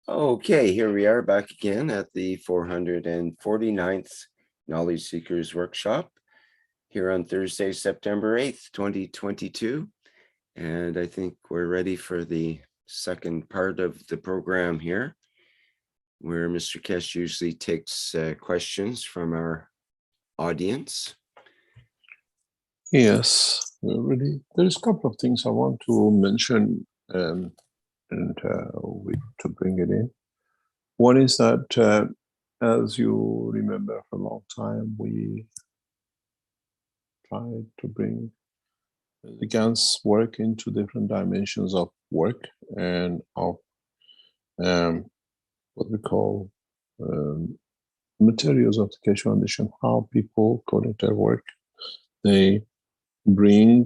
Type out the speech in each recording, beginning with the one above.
Okay, here we are back again at the 449th Knowledge Seekers Workshop here on Thursday, September 8th, 2022. And I think we're ready for the second part of the program here, where Mr. Kesh usually takes questions from our audience. Yes, really. There's a couple of things I want to mention and to bring it in. One is that, as you remember for a long time, we tried to bring the GAN's work into different dimensions of work and of what we call materials of the Keshe Foundation, how people connect their work. They bring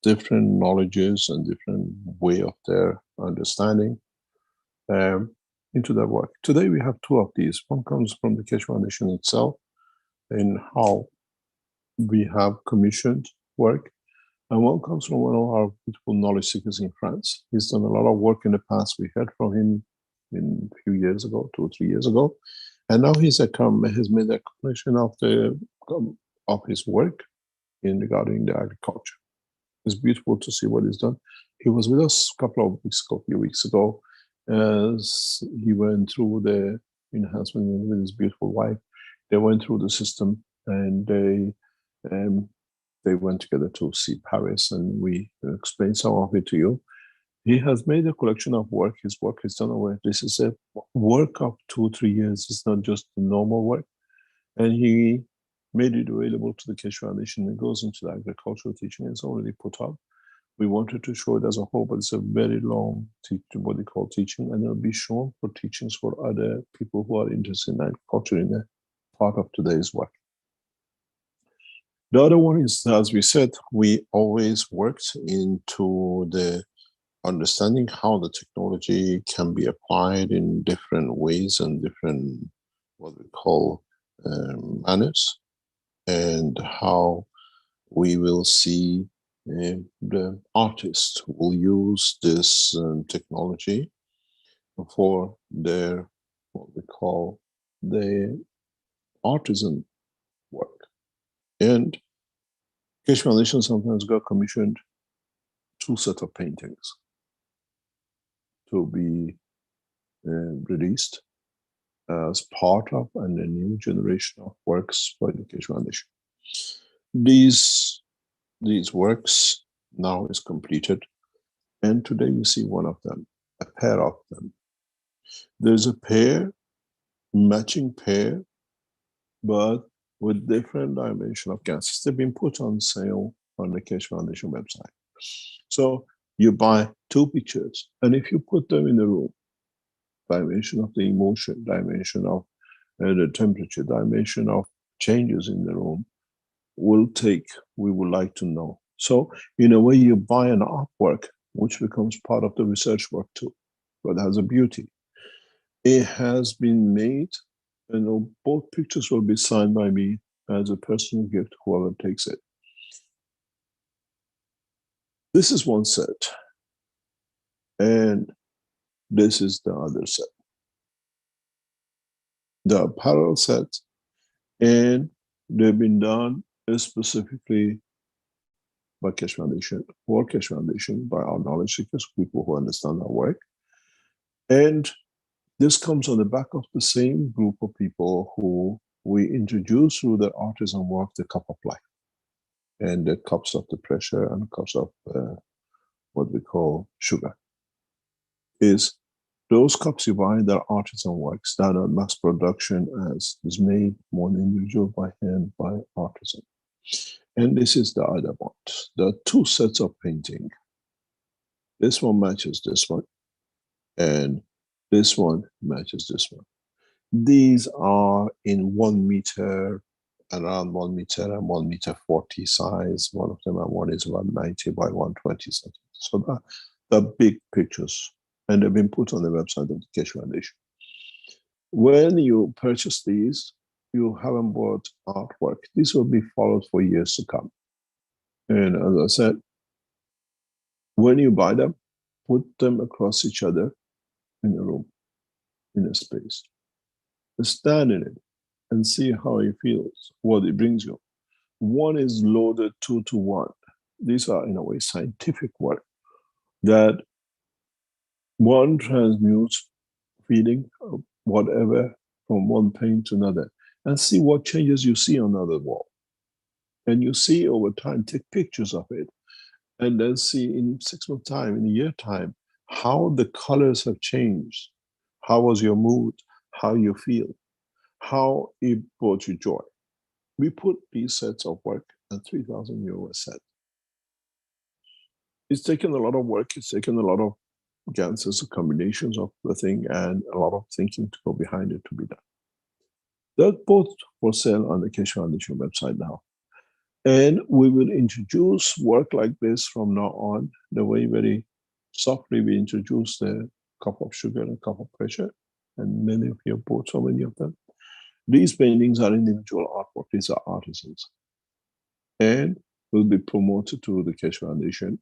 different knowledges and different way of their understanding into their work. Today we have two of these. One comes from the Keshe Foundation itself and how we have commissioned work, and one comes from one of our beautiful knowledge seekers in France. He's done a lot of work in the past. We heard from him in a few years ago, 2 or 3 years ago, and now has made a collection of his work in regarding the agriculture. It's beautiful to see what he's done. He was with us a few weeks ago, as he went through the enhancement with his beautiful wife. They went through the system, and they went together to see Paris, and we explained some of it to you. He has made a collection of work. His work is done away. This is a work of 2 or 3 years. It's not just normal work. And he made it available to the Keshe Foundation. It goes into the agricultural teaching. It's already put up. We wanted to show it as a whole, but it's a very long what they call teaching, and it'll be shown for teachings for other people who are interested in agriculture in a part of today's work. The other one is, as we said, we always worked into the understanding how the technology can be applied in different ways and different, what we call, manners, and how we will see the artists will use this technology for their, what we call, the artisan work. And Keshe Foundation sometimes got commissioned 2 sets of paintings to be released as part of a new generation of works by the Keshe Foundation. These works now is completed, and today you see one of them, a pair of them. There's a pair, matching pair, but with different dimension of gases. They've been put on sale on the Keshe Foundation website. So you buy 2 pictures, and if you put them in the room, dimension of the emotion, dimension of the temperature, dimension of changes in the room, we would like to know. So in a way, you buy an artwork, which becomes part of the research work too, but has a beauty. It has been made, and both pictures will be signed by me as a personal gift, whoever takes it. This is one set, and this is the other set. The parallel sets, and they've been done specifically by Keshe Foundation, for Keshe Foundation, by our knowledge seekers, people who understand our work. And this comes on the back of the same group of people who we introduce through their artisan work, the cup of life, and the cups of the pressure and cups of what we call sugar. Is those cups you buy, they're artisan works that are mass production, as is made one individual by hand by artisan. And this is the other one. There are 2 sets of painting. This one matches this one, and this one matches this one. These are in 1 meter, around 1 meter and 1 meter 40 size. One of them, and one is about 90 by 120 centimeters. So they're big pictures, and they've been put on the website of the Keshe Foundation. When you purchase these, you haven't bought artwork. These will be followed for years to come. And as I said, when you buy them, put them across each other in a room, in a space. Stand in it and see how it feels, what it brings you. One is loaded 2 to 1. These are, in a way, scientific work that one transmutes feeling of whatever from one pain to another, and see what changes you see on another wall. And you see over time, take pictures of it, and then see in 6 months' time, in a year time, how the colors have changed. How was your mood? How you feel? How it brought you joy. We put these sets of work at 3,000 euro a set. It's taken a lot of work. It's taken a lot of ganses, combinations of the thing, and a lot of thinking to go behind it to be done. They're both for sale on the Keshe Foundation website now. And we will introduce work like this from now on, the way very softly we introduce the cup of sugar and cup of pressure. And many of you have bought so many of them. These paintings are individual artwork. These are artisans. And will be promoted to the Keshe Foundation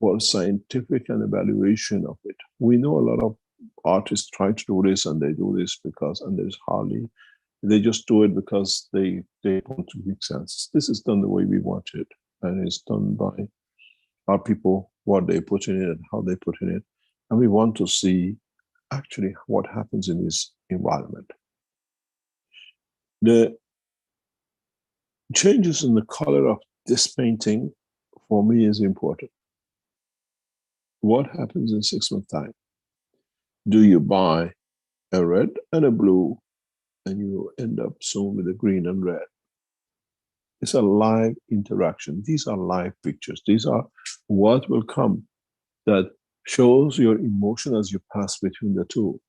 for scientific and evaluation of it. We know a lot of artists try to do this, and they do this because, and there's hardly, they just do it because they want to make sense. This is done the way we want it, and it's done by our people, what they put in it and how they put in it. And we want to see actually what happens in this environment. The changes in the color of this painting for me is important. What happens in 6 months' time? Do you buy a red and a blue, and you end up soon with a green and red? It's a live interaction. These are live pictures. These are what will come that shows your emotion as you pass between the two.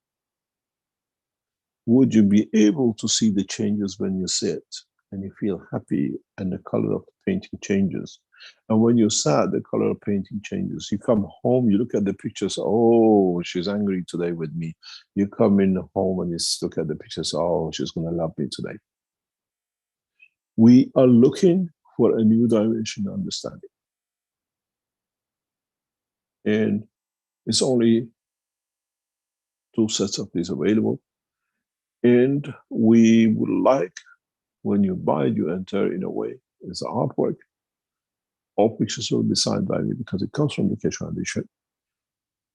Would you be able to see the changes when you sit and you feel happy and the color of the painting changes? And when you're sad, the color of painting changes. You come home, you look at the pictures, oh, she's angry today with me. You come in home and you look at the pictures, oh, she's going to love me today. We are looking for a new dimension of understanding. And it's only 2 sets of these available. And we would like, when you buy it, you enter in a way, it's artwork. All pictures will be signed by me because it comes from the Keshe Foundation.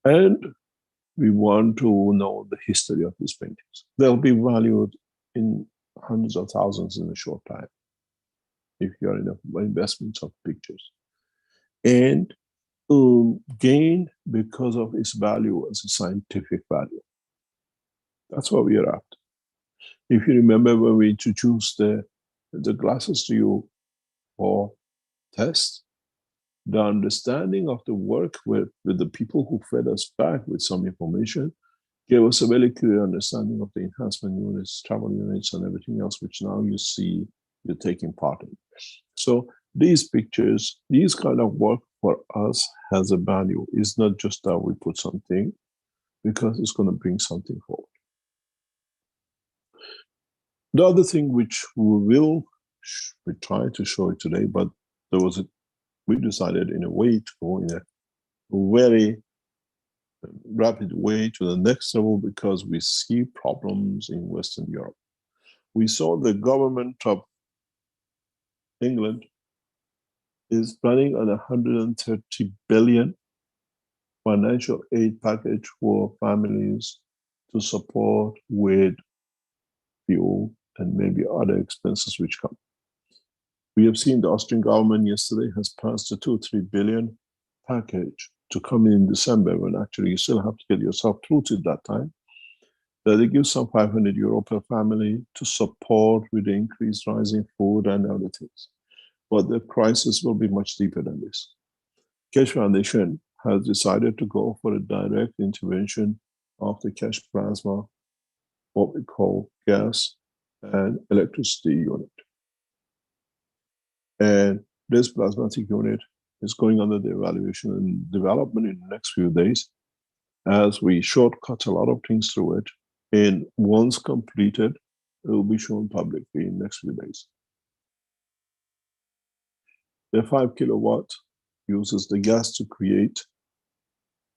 And we want to know the history of these paintings. They'll be valued in hundreds of thousands in a short time if you're in investments of pictures. And gain because of its value as a scientific value. That's what we are after. If you remember when we introduced the glasses to you for test, the understanding of the work with the people who fed us back with some information gave us a very clear understanding of the enhancement units, travel units, and everything else, which now you see you're taking part in. So these pictures, these kind of work for us has a value. It's not just that we put something, because it's going to bring something forward. The other thing which we try to show it today, but we decided in a way to go in a very rapid way to the next level because we see problems in Western Europe. We saw the government of England is planning on 130 billion financial aid package for families to support with fuel and maybe other expenses which come. We have seen the Austrian government yesterday has passed a 2-3 billion package to come in December, when actually you still have to get yourself through to that time. That they give some 500 euro per family to support with the increased rising food and other things. But the crisis will be much deeper than this. Keshe Foundation has decided to go for a direct intervention of the cash plasma, what we call gas and electricity unit. And this plasmatic unit is going under the evaluation and development in the next few days as we shortcut a lot of things through it. And once completed, it will be shown publicly in the next few days. The 5 kilowatt uses the gas to create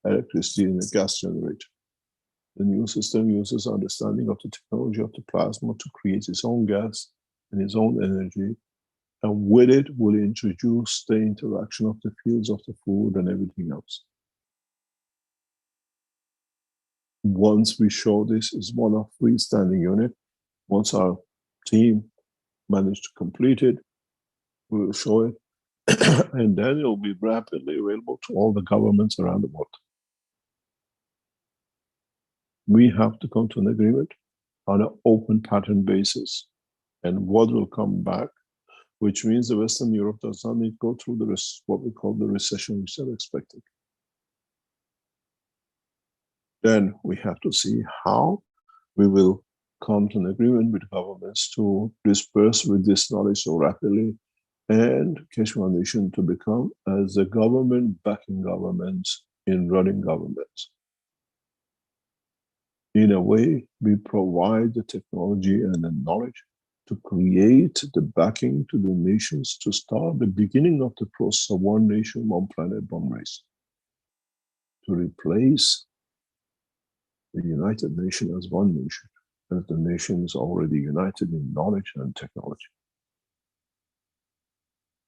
electricity in a gas generator. The new system uses understanding of the technology of the plasma to create its own gas and its own energy, and with it will introduce the interaction of the fields of the food and everything else. Once we show this as one of freestanding unit, once our team managed to complete it, we will show it, and then it will be rapidly available to all the governments around the world. We have to come to an agreement on an open pattern basis, and what will come back, which means the Western Europe does not need to go through what we call the recession which they're expecting. Then we have to see how we will come to an agreement with governments to disperse with this knowledge so rapidly, and Keshe Foundation to become as a government backing governments in running governments. In a way, we provide the technology and the knowledge to create the backing to the nations to start the beginning of the process of one nation, one planet, one race, to replace the United Nations as one nation, as the nation is already united in knowledge and technology.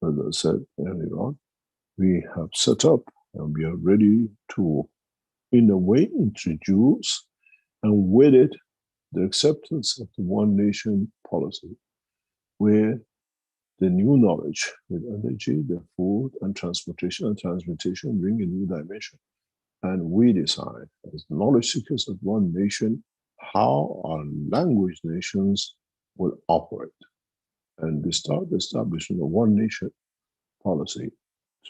As I said earlier on, we have set up and we are ready to, in a way, introduce, and with it, the acceptance of the one nation policy, where the new knowledge with energy, the food and transmutation bring a new dimension. And we decide, as knowledge seekers of one nation, how our language nations will operate. And we start the establishment of one nation policy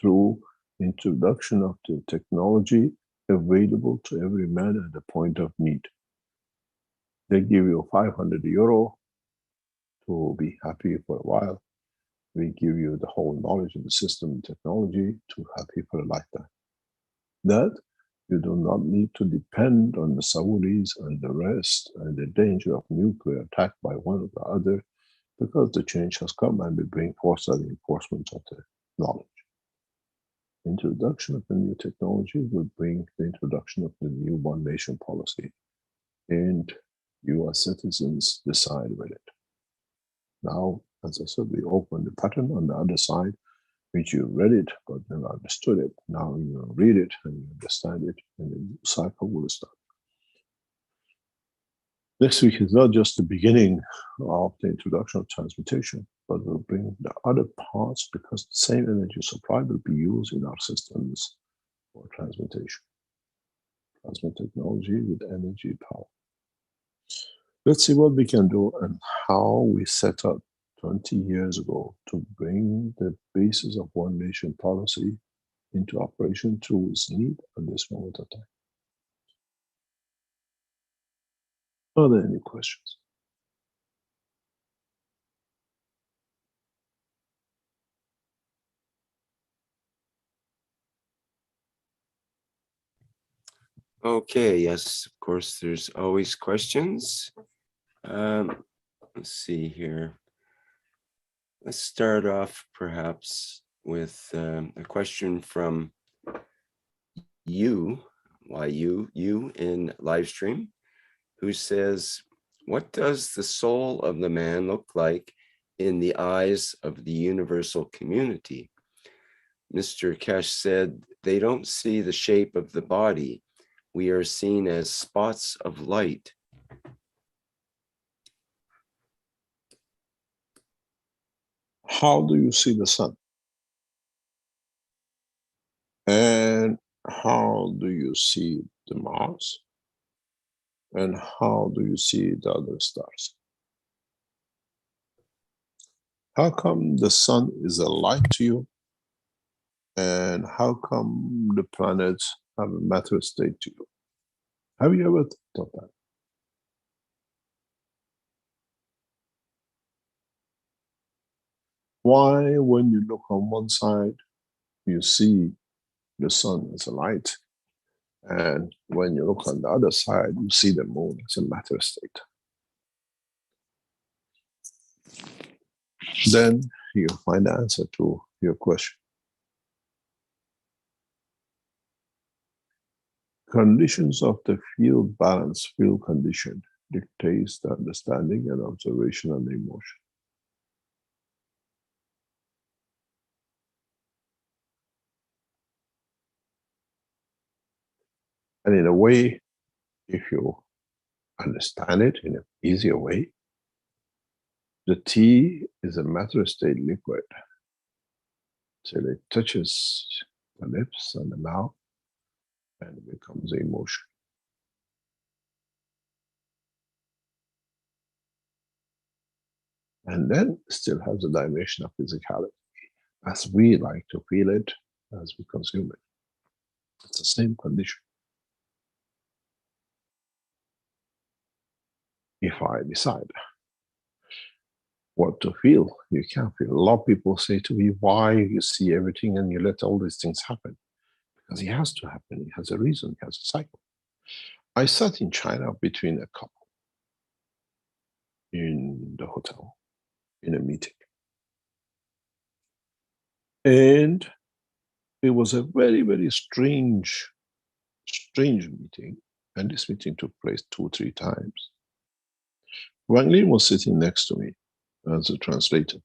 through introduction of the technology available to every man at the point of need. They give you 500 euro to be happy for a while. We give you the whole knowledge of the system and technology to happy for a lifetime. That you do not need to depend on the Saudis and the rest and the danger of nuclear attack by one or the other, because the change has come and we bring forth the enforcement of the knowledge. Introduction of the new technology will bring the introduction of the new one nation policy, and you as citizens decide with it. Now, as I said, we open the pattern on the other side, which you read it but never understood it. Now you read it and you understand it, and the cycle will start. Next week is not just the beginning of the introduction of transmutation, but we'll bring the other parts, because the same energy supply will be used in our systems for transmutation. Plasma technology with energy power. Let's see what we can do and how we set up 20 years ago to bring the basis of one nation policy into operation through its need at this moment of time. Are there any questions? Okay, yes, of course, there's always questions. Let's see here. Let's start off perhaps with a question from you in live stream, who says, what does the soul of the man look like in the eyes of the universal community? Mr. Keshe said, they don't see the shape of the body. We are seen as spots of light. How do you see the sun? And how do you see the Mars? And how do you see the other stars? How come the sun is a light to you? And how come the planets have a matter state to you? Have you ever thought of that? Why, when you look on one side, you see the sun as a light, and when you look on the other side, you see the moon as a matter state? Then you find the answer to your question. conditions of the field balance, field condition, dictates the understanding and observation and emotion. And in a way, if you understand it in an easier way, the tea is a matter state liquid till it touches the lips and the mouth and it becomes emotion. And then still has a dimension of physicality, as we like to feel it, as we consume it. It's the same condition. If I decide what to feel, you can't feel. A lot of people say to me, why you see everything and you let all these things happen? Because it has to happen. It has a reason, it has a cycle. I sat in China between a couple in the hotel in a meeting. And it was a very, very strange meeting. And this meeting took place 2 or 3 times. Wang Lin was sitting next to me as a translator.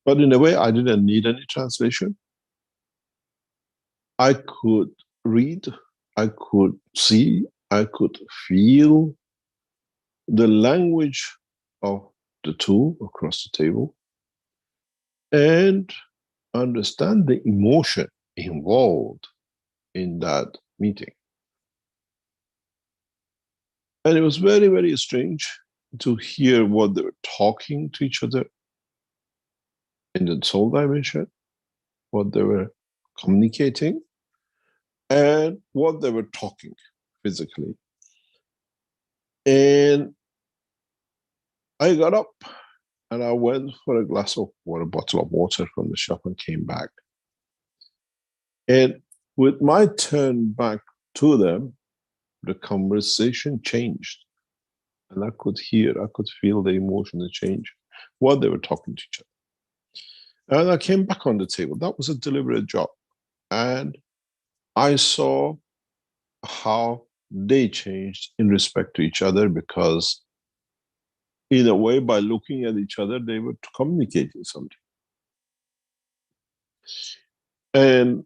But in a way, I didn't need any translation. I could read, I could see, I could feel the language of the two across the table and understand the emotion involved in that meeting. And it was very, very strange to hear what they were talking to each other in the soul dimension, what they were communicating, and what they were talking physically. And I got up and I went for a glass of water, a bottle of water from the shop and came back. And with my turn back to them, the conversation changed. And I could hear, I could feel the emotion, the change, what they were talking to each other. And I came back on the table. That was a deliberate job. And I saw how they changed in respect to each other, because in a way, by looking at each other, they were communicating something. And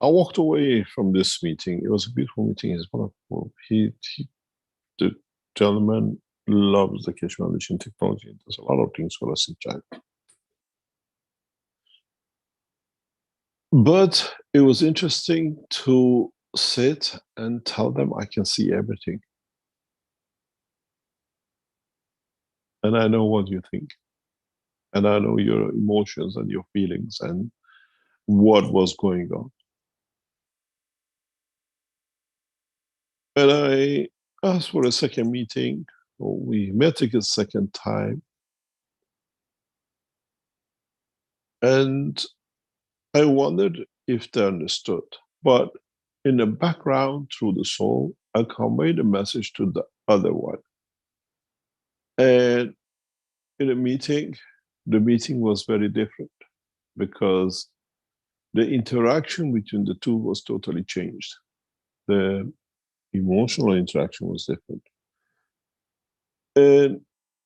I walked away from this meeting. It was a beautiful meeting. It's wonderful. The gentleman loves the Keshe Foundation technology. There's a lot of things for us in China. But it was interesting to sit and tell them I can see everything. And I know what you think. And I know your emotions and your feelings and what was going on. And I asked for a second meeting. We met a second time. And I wondered if they understood. But in the background, through the soul, I conveyed a message to the other one. And in a meeting, the meeting was very different, because the interaction between the two was totally changed. The emotional interaction was different. And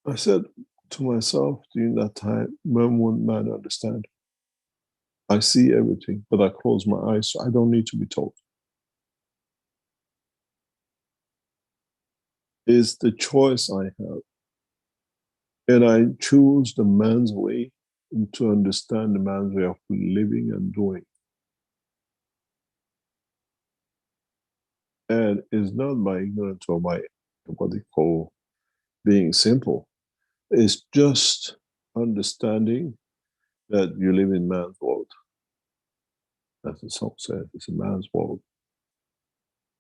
I said to myself during that time, when would man understand? I see everything, but I close my eyes, so I don't need to be told. It's the choice I have. And I choose the man's way to understand the man's way of living and doing. And it's not by ignorance or by what they call being simple. It's just understanding that you live in man's world. As the song says, it's a man's world.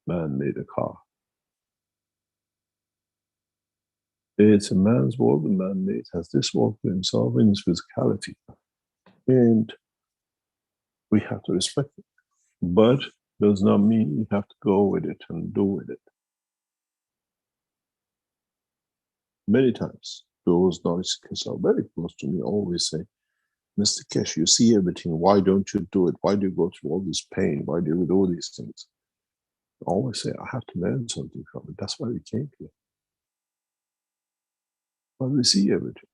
Man made a car. It's a man's world, and man made has this world for himself in his physicality. And we have to respect it. But does not mean you have to go with it and do with it. Many times, those knowledge seekers are very close to me, always say, Mr. Keshe, you see everything. Why don't you do it? Why do you go through all this pain? Why do you do these things? always say, I have to learn something from it. That's why we came here. But we see everything,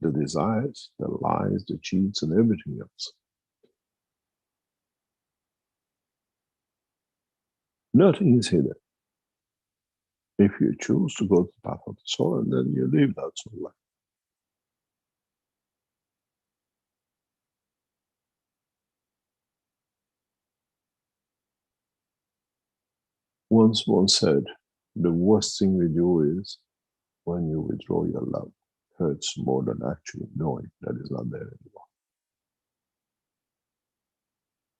the desires, the lies, the cheats, and everything else. Nothing is hidden. If you choose to go to the path of the soul, and then you live that soul life. Once one said, the worst thing we do is when you withdraw your love. Hurts more than actually knowing that it's not there anymore.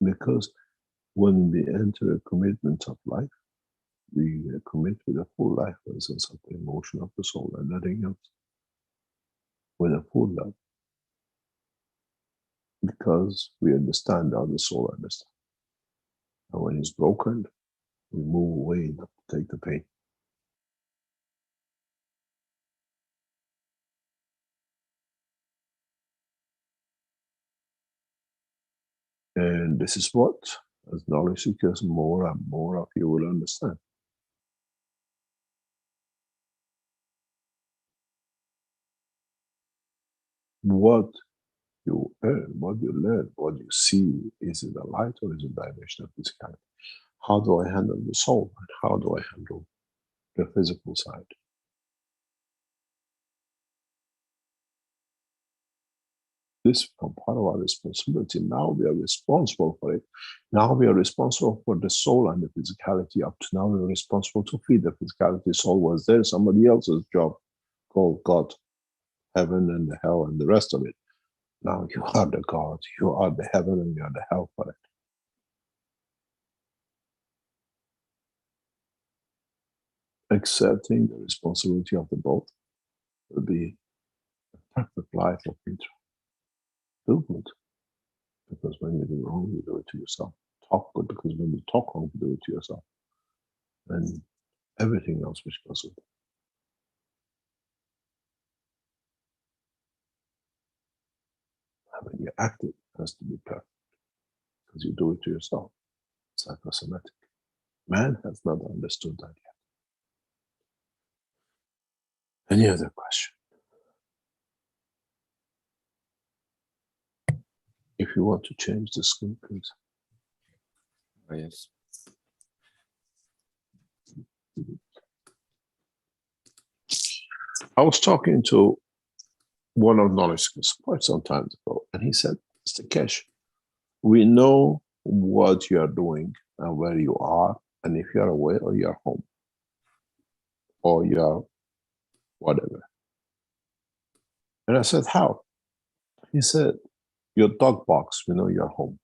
Because when we enter a commitment of life, we commit with a full life presence of the emotion of the soul and nothing else. With a full love. Because we understand how the soul understands. And when it's broken, we move away, not to take the pain. And this is what, as knowledge seekers, more and more of you will understand. What you earn, what you learn, what you see, is it a light or is it a dimension of physicality? How do I handle the soul and how do I handle the physical side? This becomes part of our responsibility. Now we are responsible for it. Now we are responsible for the soul and the physicality. Up to now we are responsible to feed the physicality. Soul was there, somebody else's job called God, heaven and the hell and the rest of it. Now you are the God, you are the heaven and you are the hell for it. Accepting the responsibility of the both will be a perfect life of fulfillment. Because when you do wrong, you do it to yourself. Talk good, because when you talk wrong, you do it to yourself. And everything else which goes with it. And when you act, it has to be perfect. Because you do it to yourself. Psychosomatic. Man has not understood that yet. Any other question? If you want to change the screen, please. Oh, yes. I was talking to one of knowledge seekers quite some time ago, and he said, Mr. Keshe, we know what you are doing and where you are, and if you are away or you are home, or you are whatever. And I said, how? He said, your dog barks, we know you're home.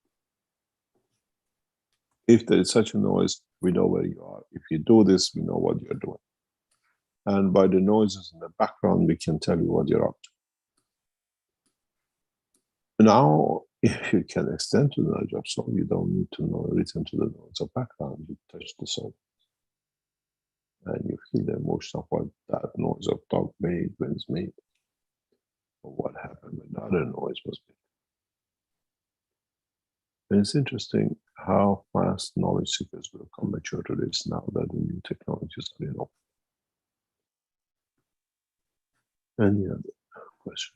If there is such a noise, we know where you are. If you do this, we know what you're doing. And by the noises in the background, we can tell you what you're up to. Now, if you can extend to the knowledge of soul, you don't need to know listen to the noise of background. You touch the soul. And you feel the emotion of what that noise of dog made when it's made. Or what happened when the other noise was made. And it's interesting how fast knowledge seekers will come mature to this now that the new technologies are in. Any other question?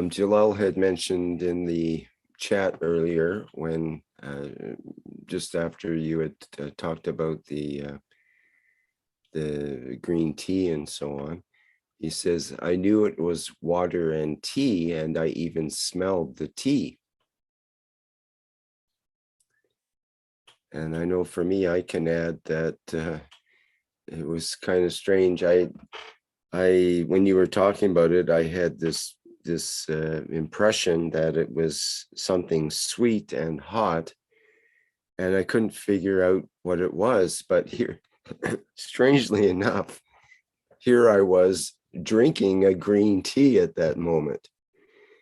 Jalal had mentioned in the chat earlier when just after you had talked about the green tea and so on, he says, I knew it was water and tea, and I even smelled the tea. And I know for me, I can add that it was kind of strange. I when you were talking about it, I had this impression that it was something sweet and hot, and I couldn't figure out what it was. But here, strangely enough, here I was drinking a green tea at that moment.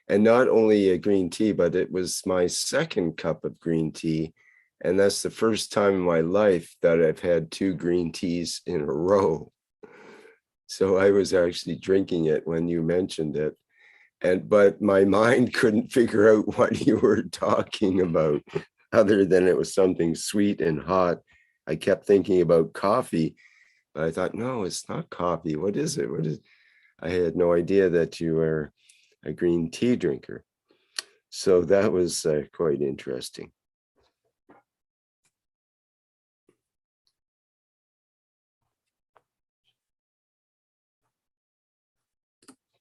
And not only a green tea, but it was my second cup of green tea. And that's the first time in my life that I've had 2 green teas in a row. So I was actually drinking it when you mentioned it. But my mind couldn't figure out what you were talking about. other than it was something sweet and hot. I kept thinking about coffee, but I thought, no, it's not coffee. What is it? I had no idea that you were a green tea drinker. So that was quite interesting.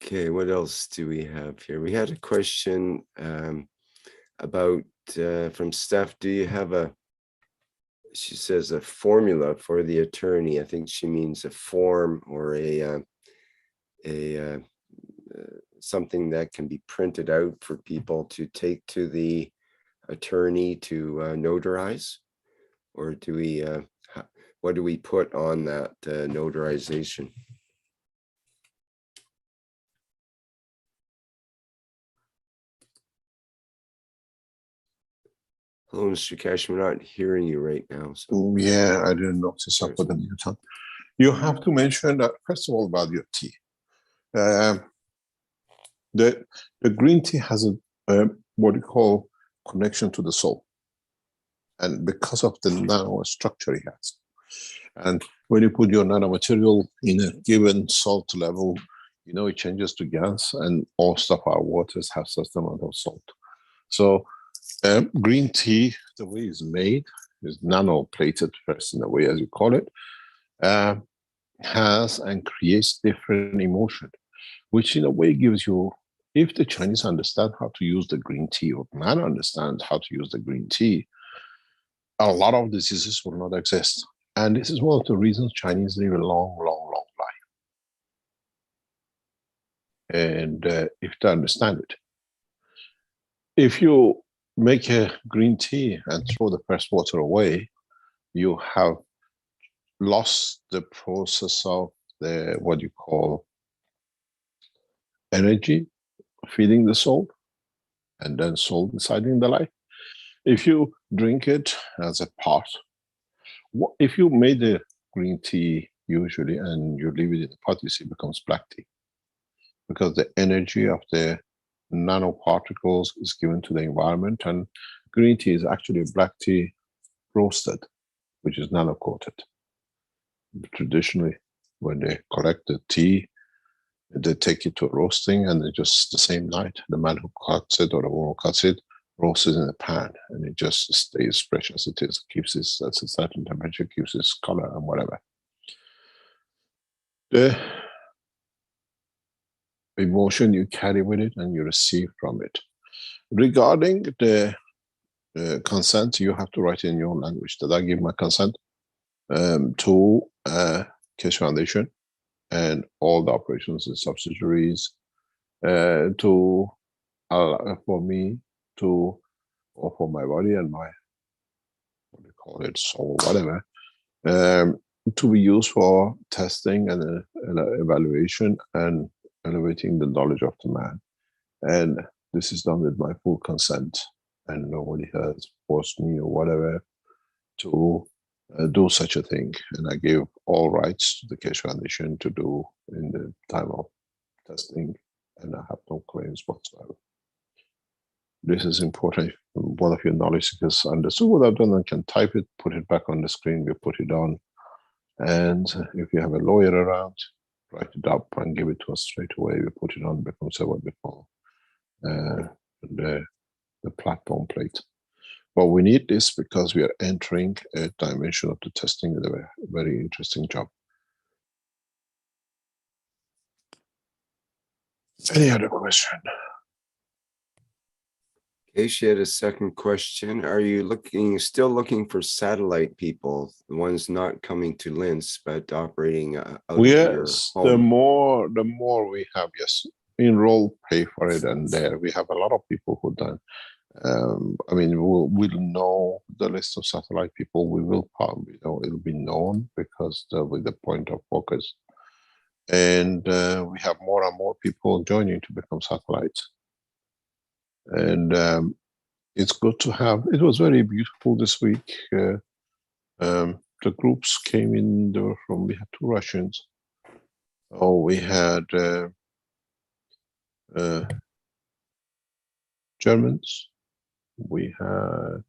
Okay, what else do we have here? We had a question about from Steph. Do you have she says a formula for the attorney? I think she means a form or a something that can be printed out for people to take to the attorney to notarize, or do we? What do we put on that notarization? Hello, Mr. Cash. We're not hearing you right now. So. Yeah, I didn't notice I put the mute on. You have to mention that, first of all, about your tea. The green tea has a what you call connection to the soul, and because of the nano structure it has. And when you put your nanomaterial in a given salt level, it changes to gas, and most of our waters have such amount of salt. So green tea, the way it's made, is nano-plated first in a way, as you call it, has and creates different emotion, which in a way gives you, if the Chinese understand how to use the green tea, or man understands how to use the green tea, a lot of diseases will not exist. And this is one of the reasons Chinese live a long, long, long life. And if they understand it. If you make a green tea and throw the fresh water away, you have lost the process of the, what you call, energy feeding the soul, and then soul deciding the life. If you drink it as a pot, if you made the green tea usually and you leave it in the pot, you see it becomes black tea, because the energy of the nanoparticles is given to the environment. And green tea is actually black tea roasted, which is nano coated. Traditionally, when they collect the tea, they take it to roasting, and they just the same night, the man who cuts it or the woman who cuts it roasts it in a pan, and it just stays fresh as it is, keeps its at a certain temperature, keeps its color and whatever. The emotion you carry with it and you receive from it. Regarding the consent, you have to write in your own language that I give my consent to Keshe Foundation and all the operations and subsidiaries for me to offer my body and my, what do you call it, soul, whatever, to be used for testing and evaluation and elevating the knowledge of the man. And this is done with my full consent, and nobody has forced me or whatever to do such a thing. And I gave all rights to the Keshe Foundation to do in the time of testing, and I have no claims whatsoever. This is important. If one of your knowledge seekers understood what I've done and can type it, put it back on the screen, we put it on. And if you have a lawyer around, write it up and give it to us straight away. We put it on, becomes what we call the platform plate. But we need this because we are entering a dimension of the testing with a very interesting job. Any other question? Okay, she had a second question. Are you still looking for satellite people, the ones not coming to Linz, but operating out of your home? The more we have, yes. Enroll, pay for it, and there we have a lot of people who done. I mean, we'll know the list of satellite people. We will probably know, it'll be known because with the point of focus. And we have more and more people joining to become satellites. And it's good to have. It was very beautiful this week. The groups came in. We had 2 Russians. Oh, we had Germans. We had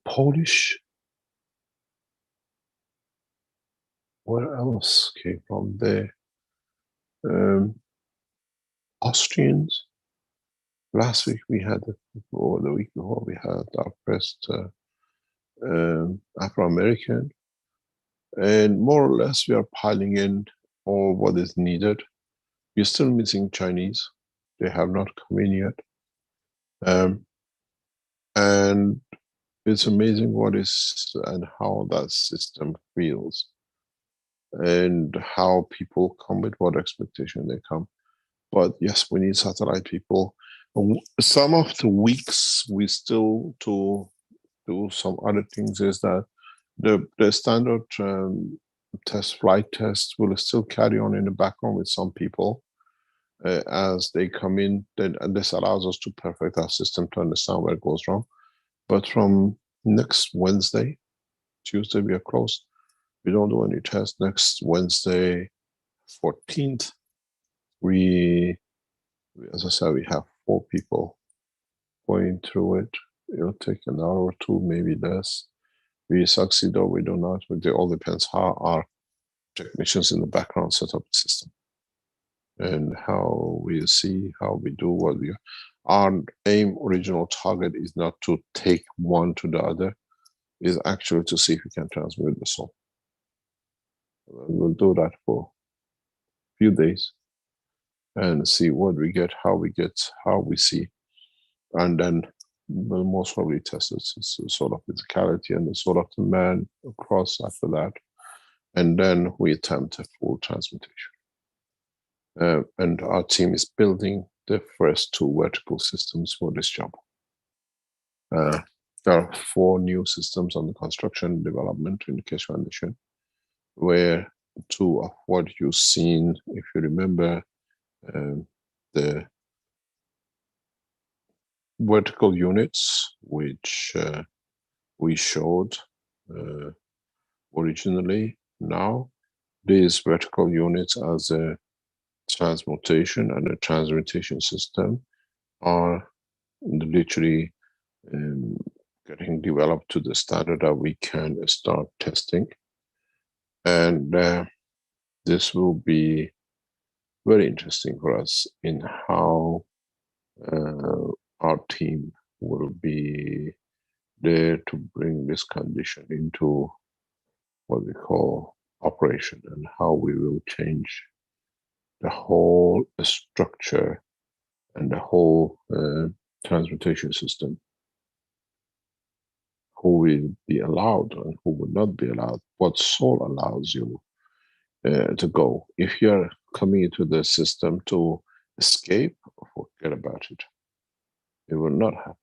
Polish. Where else came from there? Austrians. Last week we had, or the week before, we had our first Afro-American. And more or less we are piling in all what is needed. We're still missing Chinese. They have not come in yet. And it's amazing what is and how that system feels and how people come with what expectation they come. But yes, we need satellite people. Some of the weeks we still to do some other things is that the standard flight test will still carry on in the background with some people as they come in. Then and this allows us to perfect our system to understand where it goes wrong. But from next Wednesday, Tuesday we are closed. We don't do any tests. Next Wednesday, 14th, as I said, we have 4 people going through it. It'll take an hour or 2, maybe less. We succeed or we do not. It all depends how our technicians in the background set up the system and how we see how we do what we. Our original target is not to take one to the other, is actually to see if we can transmute the soul. We'll do that for a few days and see what we get, how we see, and then we'll most probably test it. It's sort of physicality and the sort of the man across after that, and then we attempt a full transmutation. And our team is building the first 2 vertical systems for this job. There are 4 new systems on the construction development in the Keshe Foundation, where 2 of what you've seen, if you remember, the vertical units, which we showed originally. Now, these vertical units as a transmutation and a transmutation system are literally getting developed to the standard that we can start testing. And this will be very interesting for us in how our team will be there to bring this condition into what we call operation, and how we will change the whole structure and the whole transmutation system. Who will be allowed and who will not be allowed, what soul allows you to go. If you're coming into the system to escape, forget about it. It will not happen.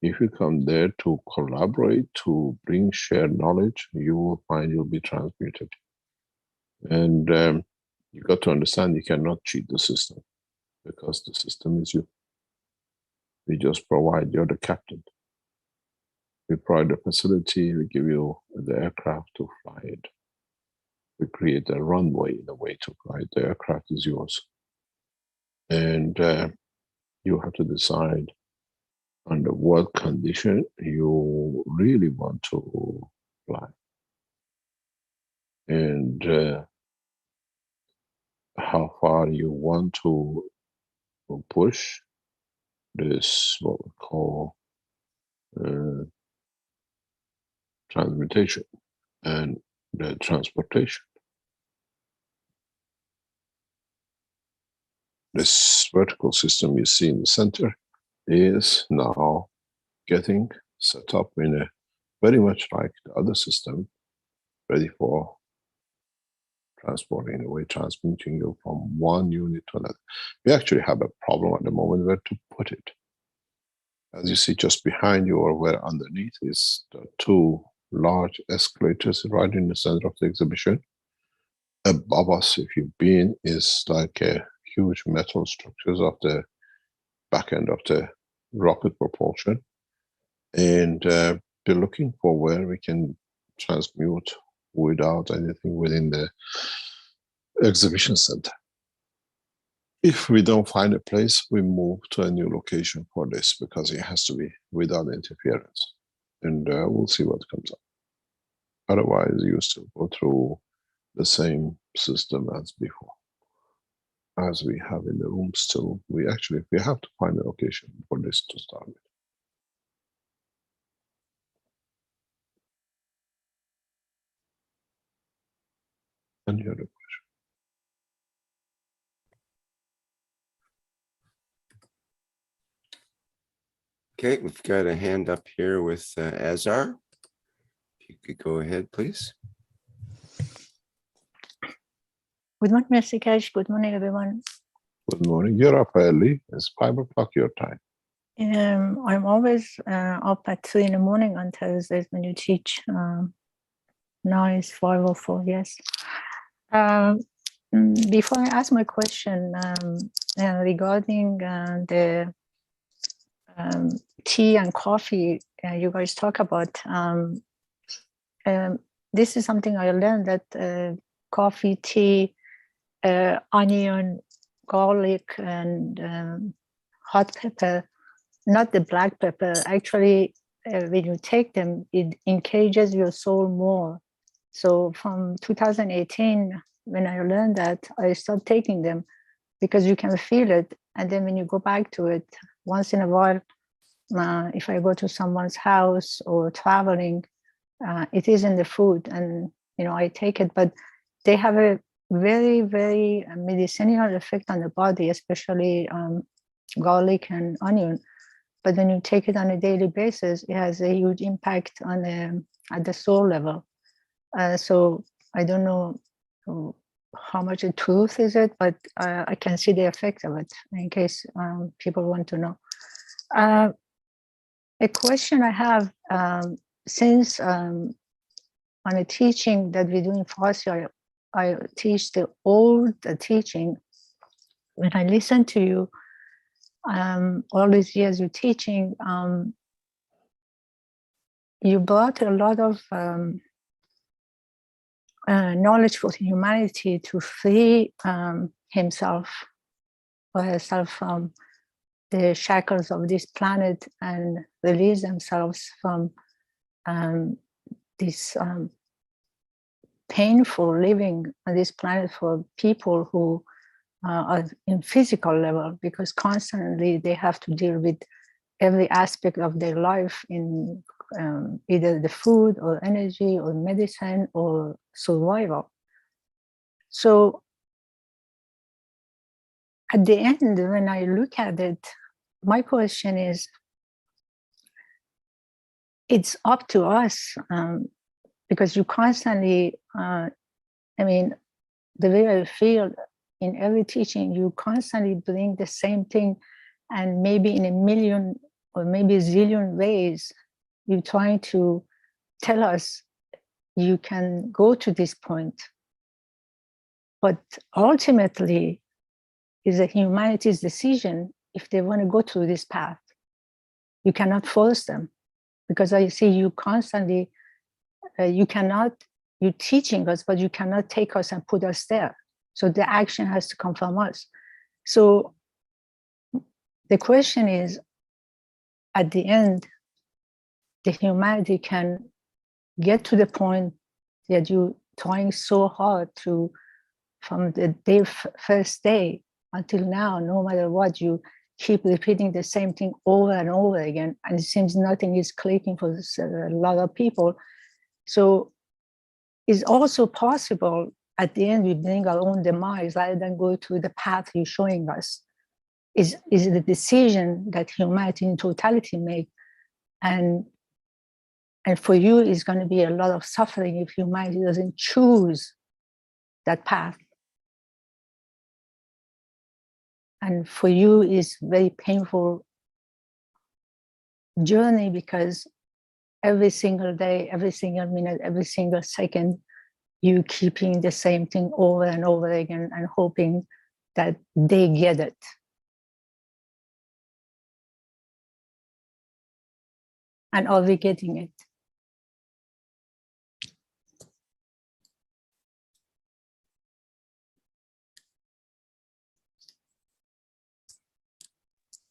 If you come there to collaborate, to bring shared knowledge, you will find you'll be transmuted. And you got to understand you cannot cheat the system, because the system is you. We just provide, you're the captain. We provide the facility, we give you the aircraft to fly it. We create a runway in a way to fly it. The aircraft is yours. And you have to decide under what condition you really want to fly. And how far you want to push this, what we call transmutation and the transportation. This vertical system you see in the center is now getting set up in a very much like the other system, ready for transporting away, transmuting you from one unit to another. We actually have a problem at the moment where to put it. As you see just behind you, or where underneath, is the 2 large escalators right in the center of the exhibition. Above us, if you've been, is like a huge metal structures of the back end of the rocket propulsion. And they're looking for where we can transmute without anything within the exhibition center. If we don't find a place, we move to a new location for this, because it has to be without interference. and we'll see what comes up. Otherwise, you still go through the same system as before. As we have in the room still, we have to find a location for this to start with. Any other question? Okay, we've got a hand up here with Azar. If you could go ahead, please. Good morning, Mr. Keshe. Good morning, everyone. Good morning. You're up early. It's 5 o'clock your time. I'm always up at 3 in the morning on Thursdays when you teach. Now it's 5:04, yes. Before I ask my question regarding the tea and coffee you guys talk about, this is something I learned that coffee, tea, onion, garlic, and hot pepper, not the black pepper, actually when you take them, it engages your soul more. So from 2018, when I learned that, I stopped taking them because you can feel it. And then when you go back to it, once in a while, if I go to someone's house or traveling, it is in the food and, I take it, but they have a very, very medicinal effect on the body, especially garlic and onion. But when you take it on a daily basis, it has a huge impact on at the soul level. So I don't know how much the truth is it, but I can see the effect of it in case people want to know. A question I have, since on a teaching that we do in Farsi, I teach the old teaching. When I listen to you, all these years you're teaching, you brought a lot of knowledge for humanity to free himself or herself from the shackles of this planet and release themselves from this painful living on this planet for people who are in physical level, because constantly they have to deal with every aspect of their life in either the food or energy or medicine or survival. So at the end, when I look at it, my question is, it's up to us, because you constantly, the way I feel in every teaching, you constantly bring the same thing, and maybe in a million or maybe a zillion ways, you're trying to tell us you can go to this point. But ultimately, it's a humanity's decision if they want to go through this path. You cannot force them, because I see you constantly, you're teaching us, but you cannot take us and put us there. So the action has to come from us. So the question is, at the end, the humanity can get to the point that you're trying so hard to, from the first day until now, no matter what, you keep repeating the same thing over and over again, and it seems nothing is clicking for a lot of people. So it's also possible at the end we bring our own demise rather than go through the path you're showing us. Is the decision that humanity in totality make, and for you it's going to be a lot of suffering if humanity doesn't choose that path. And for you it's very painful journey, because every single day, every single minute, every single second, you keeping the same thing over and over again and hoping that they get it. And are we getting it?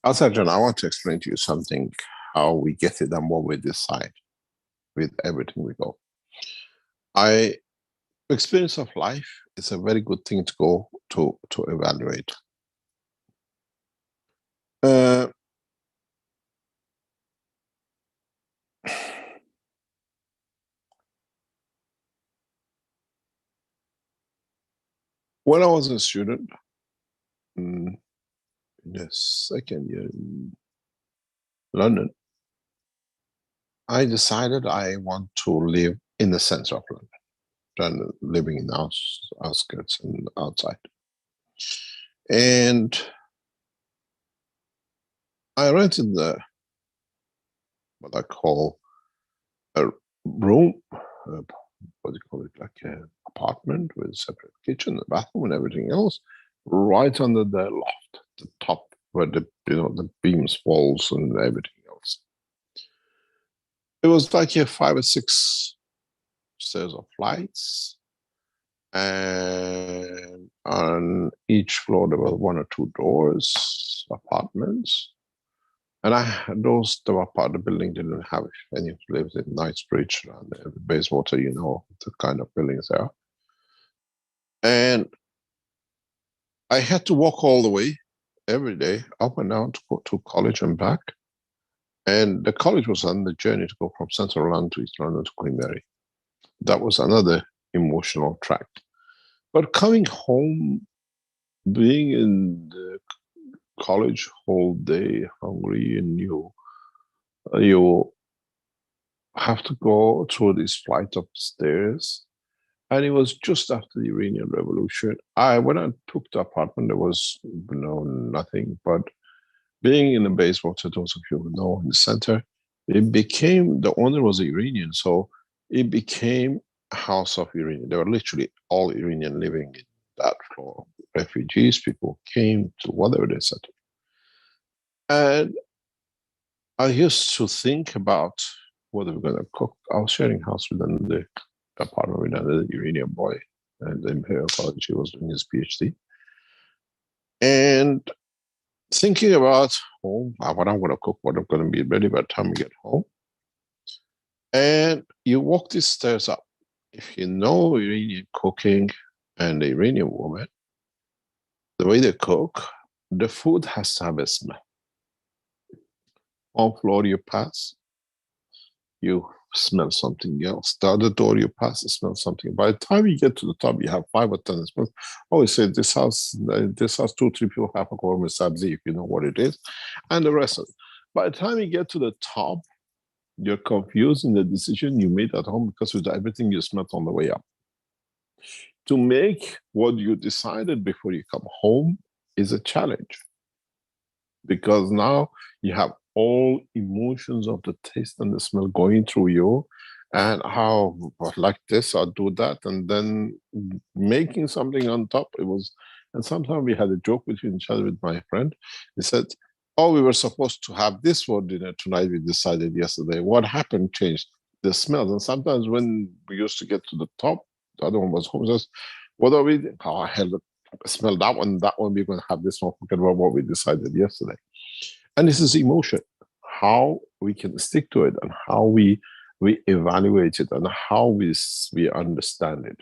Asarjan, I want to explain to you something, how we get it and what we decide. with everything we go. Experience of life is a very good thing to go to evaluate. When I was a student, in the second year in London, I decided I want to live in the center of London, rather than living in outskirts and outside. And I rented what I call a room, what do you call it, like an apartment with a separate kitchen, a bathroom, and everything else, right under the loft, the top where the the beams falls and everything else. It was like 5 or 6 stairs of flights, and on each floor there were 1 or 2 doors, apartments. And the part of the building didn't have any lived in Knightsbridge and Bayswater, the kind of buildings there. And I had to walk all the way every day, up and down, to go to college and back. And the college was on the journey to go from Central London to East London to Queen Mary. That was another emotional track. But coming home, being in the college whole day, hungry, and you have to go through this flight of stairs. And it was just after the Iranian Revolution. When I took the apartment, there was nothing. But being in the Bayswater, those of you who know, in the center, it became, the owner was Iranian, so it became a house of Iranian. There were literally all Iranian living in that floor. Refugees, people came to whatever they said. And I used to think about what we're going to cook. I was sharing house with another apartment with another Iranian boy at the Imperial College. He was doing his PhD. And thinking about home, what I'm going to cook, what I'm going to be ready by the time we get home. And you walk these stairs up. If you know Iranian cooking and the Iranian woman, the way they cook, the food has to have a smell. One floor you pass, you smell something else. The other door you pass, you smell something. By the time you get to the top, you have 5 or 10 smells. I always say this house 2, 3 people have a korma sabzi, if you know what it is, and the rest of it. By the time you get to the top, you're confused in the decision you made at home because of everything you smelled on the way up. To make what you decided before you come home is a challenge, because now you have all emotions of the taste and the smell going through you, and how, like this, I'll do that, and then making something on top. And sometimes we had a joke between each other with my friend. He said, oh, we were supposed to have this for dinner tonight, we decided yesterday. What happened changed the smells. And sometimes when we used to get to the top, the other one was home, says, what are we, oh hell, smell that one, we're going to have this one, forget about what we decided yesterday. And this is emotion, how we can stick to it, and how we evaluate it, and how we understand it.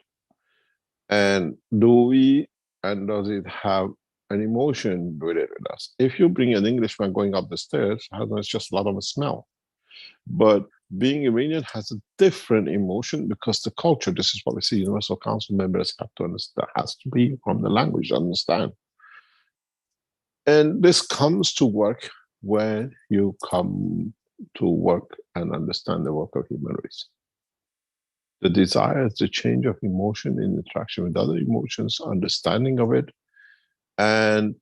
And does it have an emotion related with us? If you bring an Englishman going up the stairs, it's just a lot of a smell. But being Iranian has a different emotion, because the culture, this is what we see, Universal Council members have to understand, has to be from the language to understand. And this comes to work when you come to work and understand the work of human race. The desire is the change of emotion in interaction with other emotions, understanding of it, and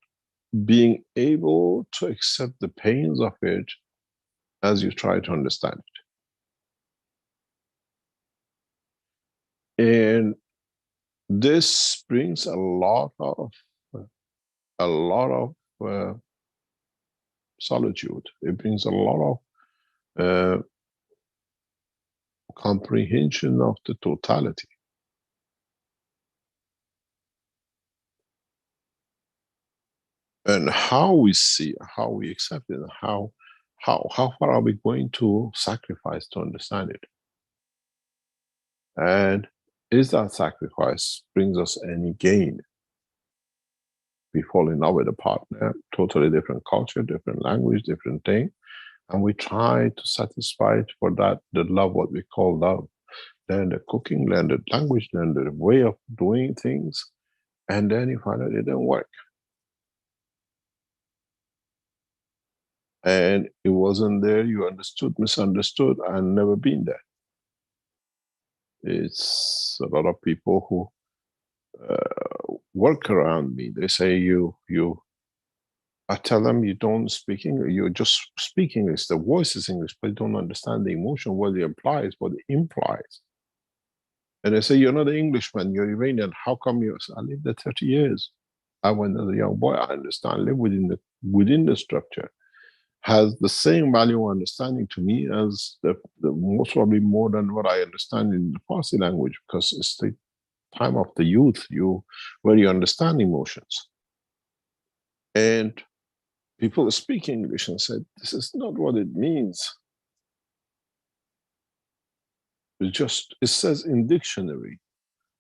being able to accept the pains of it as you try to understand it. And this brings a lot of solitude. It brings a lot of comprehension of the totality. And how we see, how we accept it, how far are we going to sacrifice to understand it? And is that sacrifice brings us any gain? We fall in love with a partner, totally different culture, different language, different thing, and we try to satisfy it for that, the love, what we call love. Learn the cooking, learn the language, learn the way of doing things, and then you find out it didn't work. And it wasn't there, you understood, misunderstood, and never been there. It's a lot of people who work around me. They say I tell them you don't speak English, you just speak English, the voice is English, but you don't understand the emotion, what it implies, what it implies. And they say, you're not an Englishman, you're Iranian, how come you? I lived there 30 years. I went as a young boy, I understand, live within the structure. Has the same value or understanding to me as the most probably more than what I understand in the Farsi language, because it's the time of the youth, where you understand emotions. And people speak English and said, this is not what it means. It says in dictionary,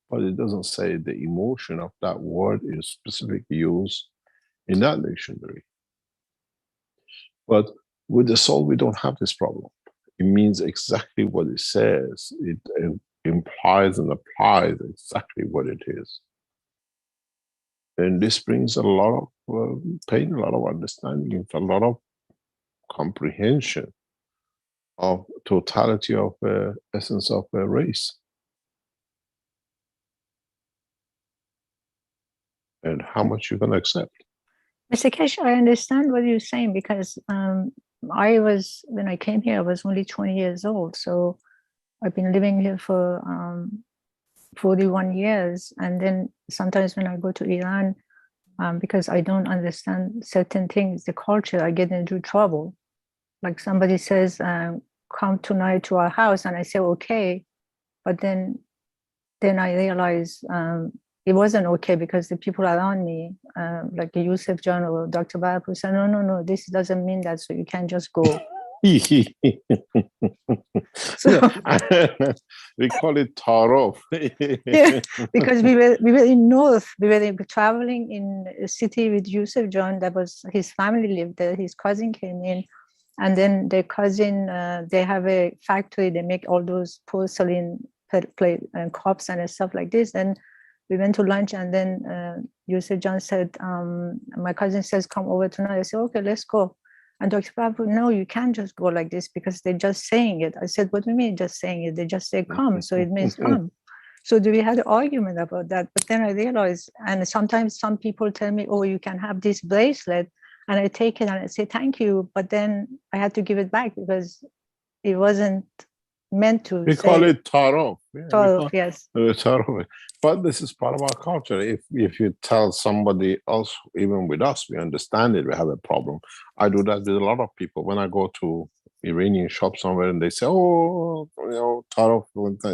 but it doesn't say the emotion of that word is specifically used in that dictionary. But with the soul, we don't have this problem. It means exactly what it says. It implies and applies exactly what it is. And this brings a lot of pain, a lot of understanding, a lot of comprehension of totality of essence of a race. And how much you can accept. Mr. Kesh, I understand what you're saying, because when I came here, I was only 20 years old. So I've been living here for 41 years. And then sometimes when I go to Iran, because I don't understand certain things, the culture, I get into trouble. Like somebody says, come tonight to our house, and I say, okay. But then I realize it wasn't okay, because the people around me, like Yusuf John or Dr. Babu, said, no, this doesn't mean that, so you can't just go. So we call it tarof. Yeah, because we were in North, we were traveling in a city with Yusuf John, that was his family lived there, his cousin came in, and then their cousin, they have a factory, they make all those porcelain plate and cups and stuff like this. And we went to lunch, and then Yusuf John said, my cousin says, come over tonight. I said, okay, let's go. And Dr. Babu, no, you can't just go like this, because they're just saying it. I said, what do you mean just saying it? They just say come, so it means come. So we had an argument about that. But then I realized, and sometimes some people tell me, oh, you can have this bracelet. And I take it and I say, thank you. But then I had to give it back, because it wasn't meant to. We call it tarof. Tarof, yes. Tarof. But this is part of our culture. If you tell somebody else, even with us, we understand it, we have a problem. I do that with a lot of people. When I go to Iranian shop somewhere and they say, oh, tarof,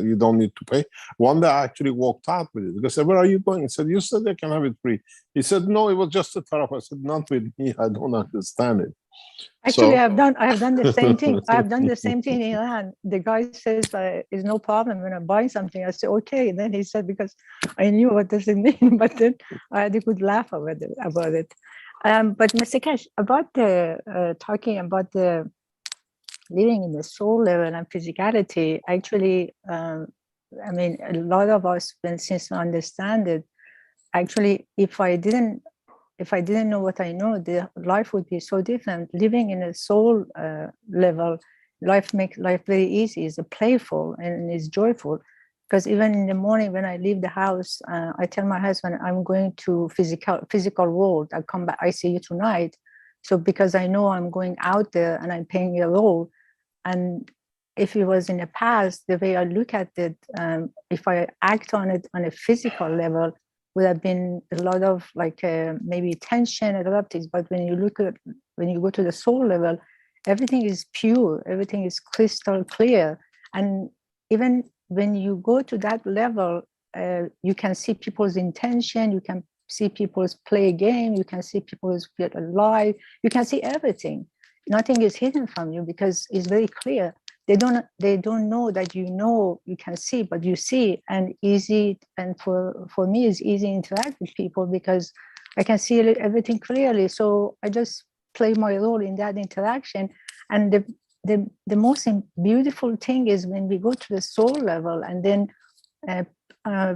you don't need to pay. One day I actually walked out with it. They said, where are you going? He said, you said they can have it free. He said, no, it was just a tarof. I said, not with me, I don't understand it. Actually, I have done the same thing. I have done the same thing in Iran. The guy says, "It's no problem when I'm buying something." I say, "Okay." And then he said, because I knew what does it mean, but then I had a good laugh about it. But Mr. Kesh, about the talking about the living in the soul level and physicality. Actually, I mean, a lot of us, since we understand it, actually, if I didn't know what I know, the life would be so different. Living in a soul level, life makes life very easy. It's playful and it's joyful. Because even in the morning when I leave the house, I tell my husband I'm going to physical world. I come back, I see you tonight. So because I know I'm going out there and I'm playing a role. And if it was in the past, the way I look at it, if I act on it on a physical level, would have been a lot of maybe tension and a lot of things. But when you go to the soul level, everything is pure, everything is crystal clear. And even when you go to that level, you can see people's intention, you can see people's play game, you can see people's feel alive, you can see everything. Nothing is hidden from you because it's very clear. they don't know that you can see, but you see, and easy. And for me, it's easy to interact with people because I can see everything clearly. So I just play my role in that interaction. And the most beautiful thing is when we go to the soul level, and then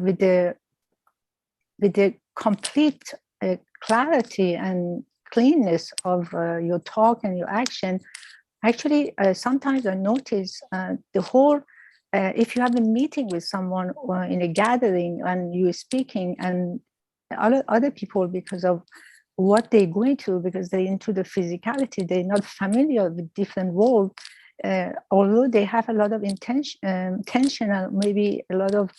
with the complete clarity and cleanness of your talk and your action. Actually, sometimes I notice the whole, if you have a meeting with someone or in a gathering and you're speaking, and other people, because of what they're going through, because they're into the physicality, they're not familiar with different world, although they have a lot of tension and maybe a lot of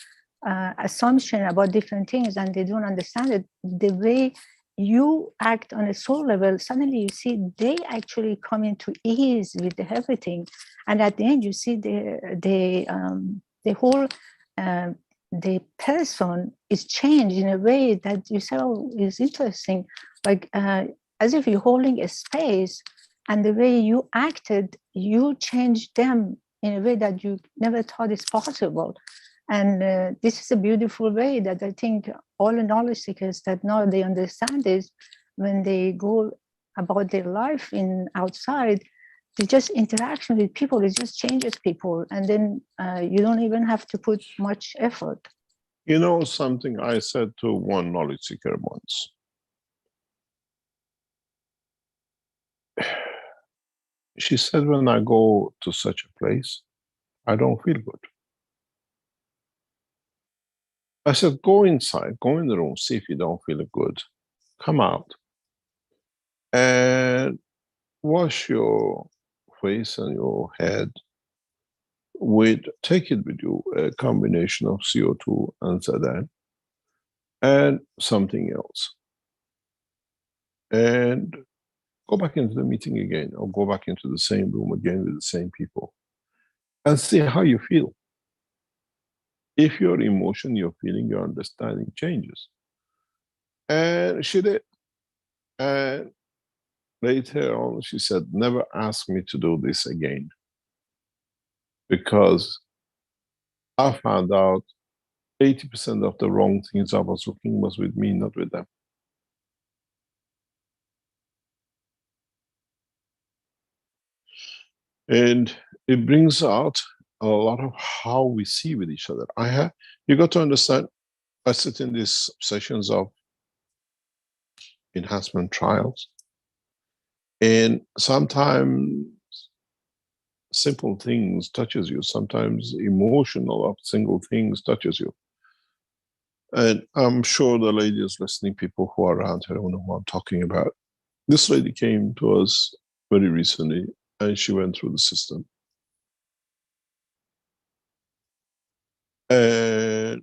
assumption about different things, and they don't understand it, the way you act on a soul level, suddenly you see they actually come into ease with everything, and at the end you see the whole the person is changed in a way that you say, oh, is interesting, like as if you're holding a space, and the way you acted, you changed them in a way that you never thought is possible. And this is a beautiful way that I think all the knowledge seekers that now they understand is when they go about their life in outside, the just interaction with people, it just changes people. And then you don't even have to put much effort. You know something I said to one knowledge seeker once? She said, when I go to such a place, I don't feel good. I said, go inside, go in the room, see if you don't feel good. Come out and wash your face and your head take it with you, a combination of CO2 and Zadan and something else. And go back into the meeting again, or go back into the same room again with the same people and see how you feel. If your emotion, your feeling, your understanding changes. And she did. And later on, she said, never ask me to do this again. Because I found out 80% of the wrong things I was looking was with me, not with them. And it brings out a lot of how we see with each other. You got to understand, I sit in these sessions of enhancement trials, and sometimes simple things touches you, sometimes emotional of single things touches you. And I'm sure the ladies listening, people who are around here, know who I'm talking about. This lady came to us very recently, and she went through the system. And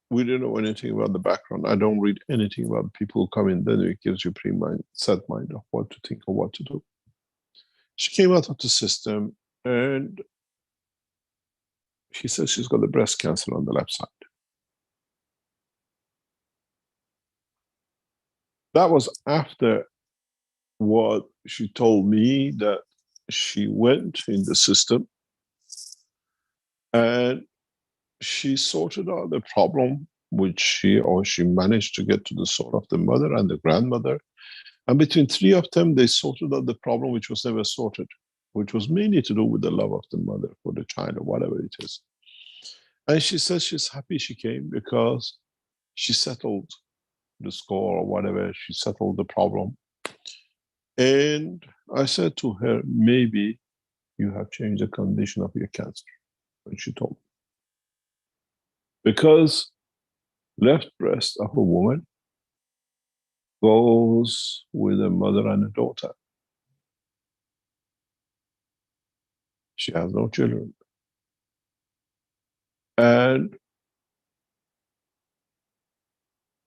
we didn't know anything about the background. I don't read anything about people who come in, then it gives you set mind of what to think or what to do. She came out of the system, and she says she's got the breast cancer on the left side. That was after what she told me, that she went in the system and she sorted out the problem, which she managed to get to the soul of the mother and the grandmother. And between three of them, they sorted out the problem which was never sorted, which was mainly to do with the love of the mother for the child or whatever it is. And she says she's happy she came because she settled the score or whatever, she settled the problem. And I said to her, maybe you have changed the condition of your cancer. And she told me. Because left breast of a woman goes with a mother and a daughter. She has no children. And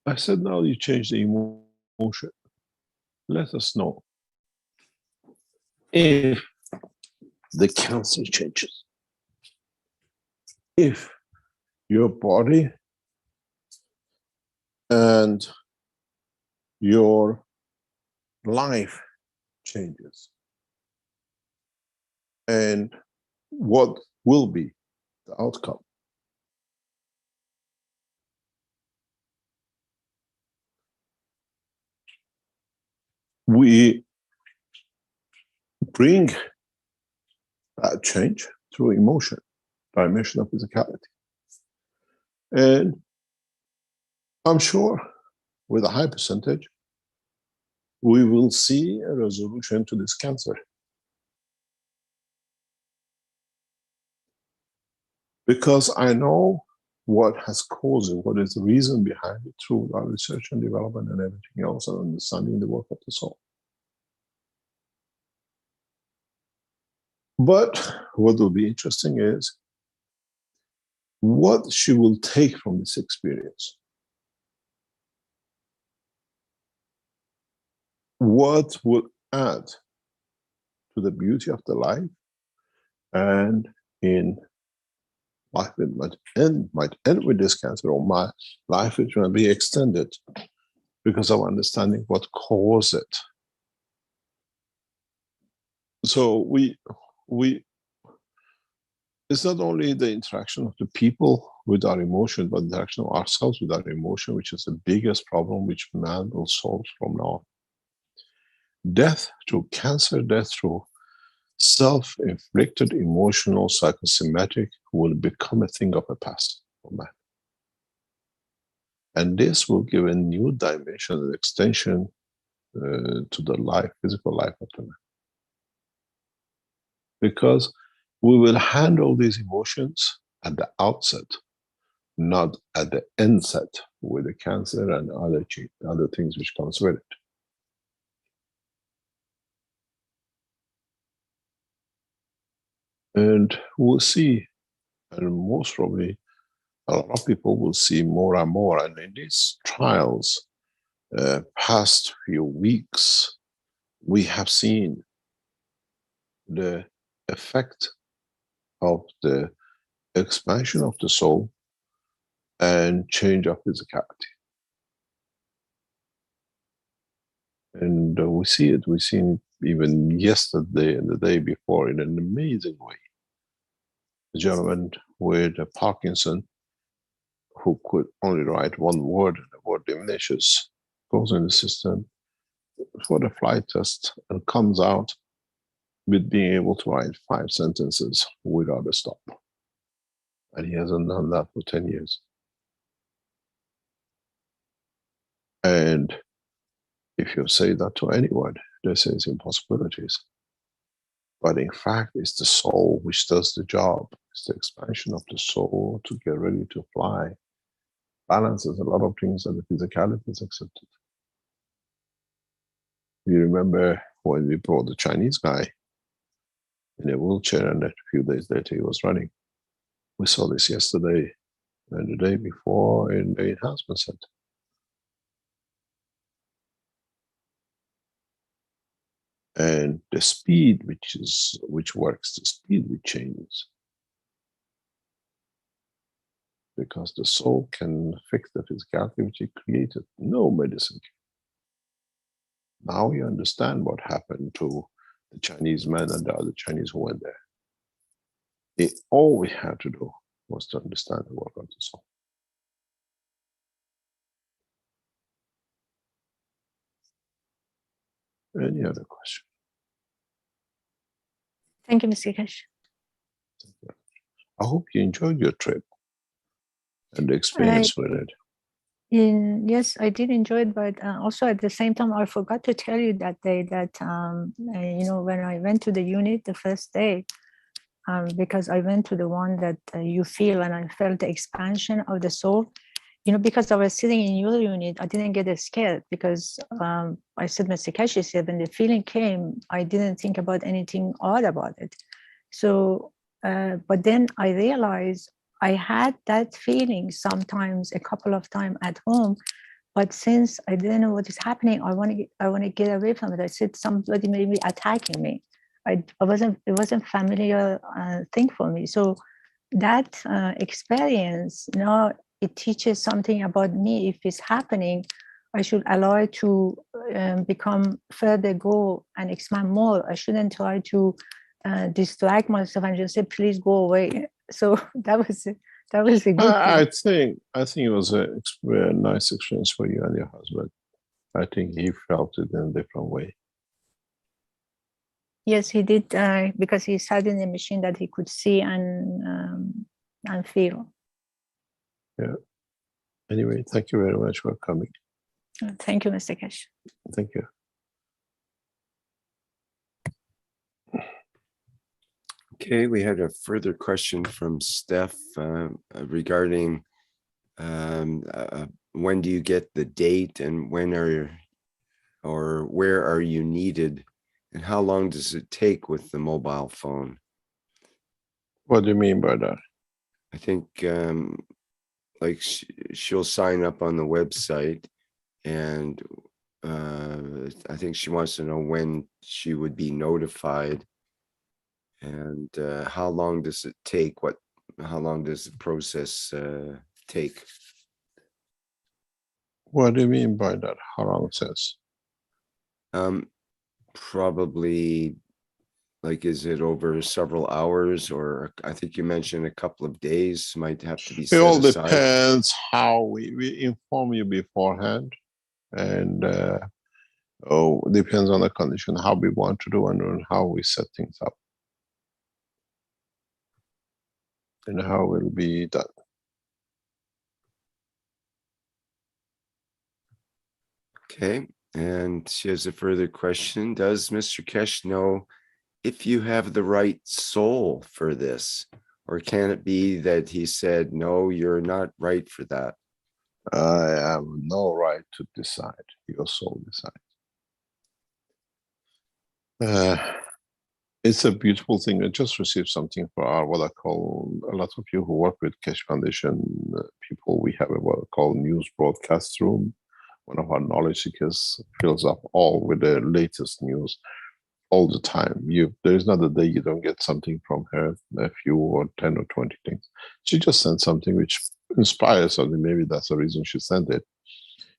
I said, now you change the emotion. Let us know if the cancer changes. If your body and your life changes. and what will be the outcome. We bring that change through emotion, dimension of physicality. And I'm sure with a high percentage, we will see a resolution to this cancer. Because I know what has caused it, what is the reason behind it through our research and development and everything else, and understanding the work of the soul. But what will be interesting is what she will take from this experience. What will add to the beauty of the life, and in life it might end with this cancer, or my life is going to be extended because of understanding what caused it. So it's not only the interaction of the people with our emotion, but the interaction of ourselves with our emotion, which is the biggest problem which man will solve from now on. Death through cancer, death through self-inflicted emotional psychosomatic will become a thing of the past for man. And this will give a new dimension and extension to the life, physical life of the man. Because we will handle these emotions at the outset, not at the endset with the cancer and other things which comes with it. And we'll see, and most probably a lot of people will see more and more. And in these trials, past few weeks, we have seen the effect of the expansion of the soul and change of physicality. And we see it, we've seen it even yesterday and the day before in an amazing way. A gentleman with Parkinson who could only write one word, and the word diminishes, goes in the system for the flight test and comes out with being able to write 5 sentences without a stop. And he hasn't done that for 10 years. And if you say that to anyone, they say it's impossibilities. But in fact, it's the soul which does the job. It's the expansion of the soul to get ready to fly. Balances a lot of things that the physicality is accepted. You remember when we brought the Chinese guy in a wheelchair, and a few days later he was running. We saw this yesterday and the day before in the enhancement center. And the speed which works, the speed which changes. Because the soul can fix the physicality which it created. No medicine can. Now we understand what happened to the Chinese man and the other Chinese who went there. All we had to do was to understand the work of the soul. Any other question? Thank you, Mr. Keshe. I hope you enjoyed your trip and the experience with it. Yes, I did enjoy it, but also at the same time, I forgot to tell you that day that, when I went to the unit the first day, because I went to the one that you feel, and I felt the expansion of the soul, because I was sitting in your unit, I didn't get scared because I said, Mr. Keshe said, when the feeling came, I didn't think about anything odd about it. So, but then I realized I had that feeling sometimes, a couple of times at home, but since I didn't know what is happening, I want to get away from it. I said somebody may be attacking me. It wasn't familiar thing for me. So that experience, it teaches something about me. If it's happening, I should allow it to become further go and expand more. I shouldn't try to distract myself and just say, please go away. So that was a good thing. I think it was a nice experience for you and your husband. I think he felt it in a different way. Yes, he did, because he sat in a machine that he could see and feel. Yeah. Anyway, thank you very much for coming. Thank you, Mr. Keshe. Thank you. Okay, we had a further question from Steph regarding when do you get the date and when or where are you needed and how long does it take with the mobile phone? What do you mean by that? I think like she'll sign up on the website and I think she wants to know when she would be notified and how long does it take? How long does the process take? What do you mean by that? How long it says? Probably like, is it over several hours or I think you mentioned a couple of days might have to be It set all aside. depends how we inform you beforehand, and depends on the condition, how we want to do and how we set things up and how it will be done. Okay, and she has a further question. Does Mr. Keshe know if you have the right soul for this? Or can it be that he said, no, you're not right for that? I have no right to decide. Your soul decides. It's a beautiful thing. I just received something for our, what I call, a lot of you who work with Keshe Foundation people, we have a what I call news broadcast room. One of our knowledge seekers fills up all with the latest news all the time. There is not a day you don't get something from her, a few or 10 or 20 things. She just sent something which inspires something. Maybe that's the reason she sent it.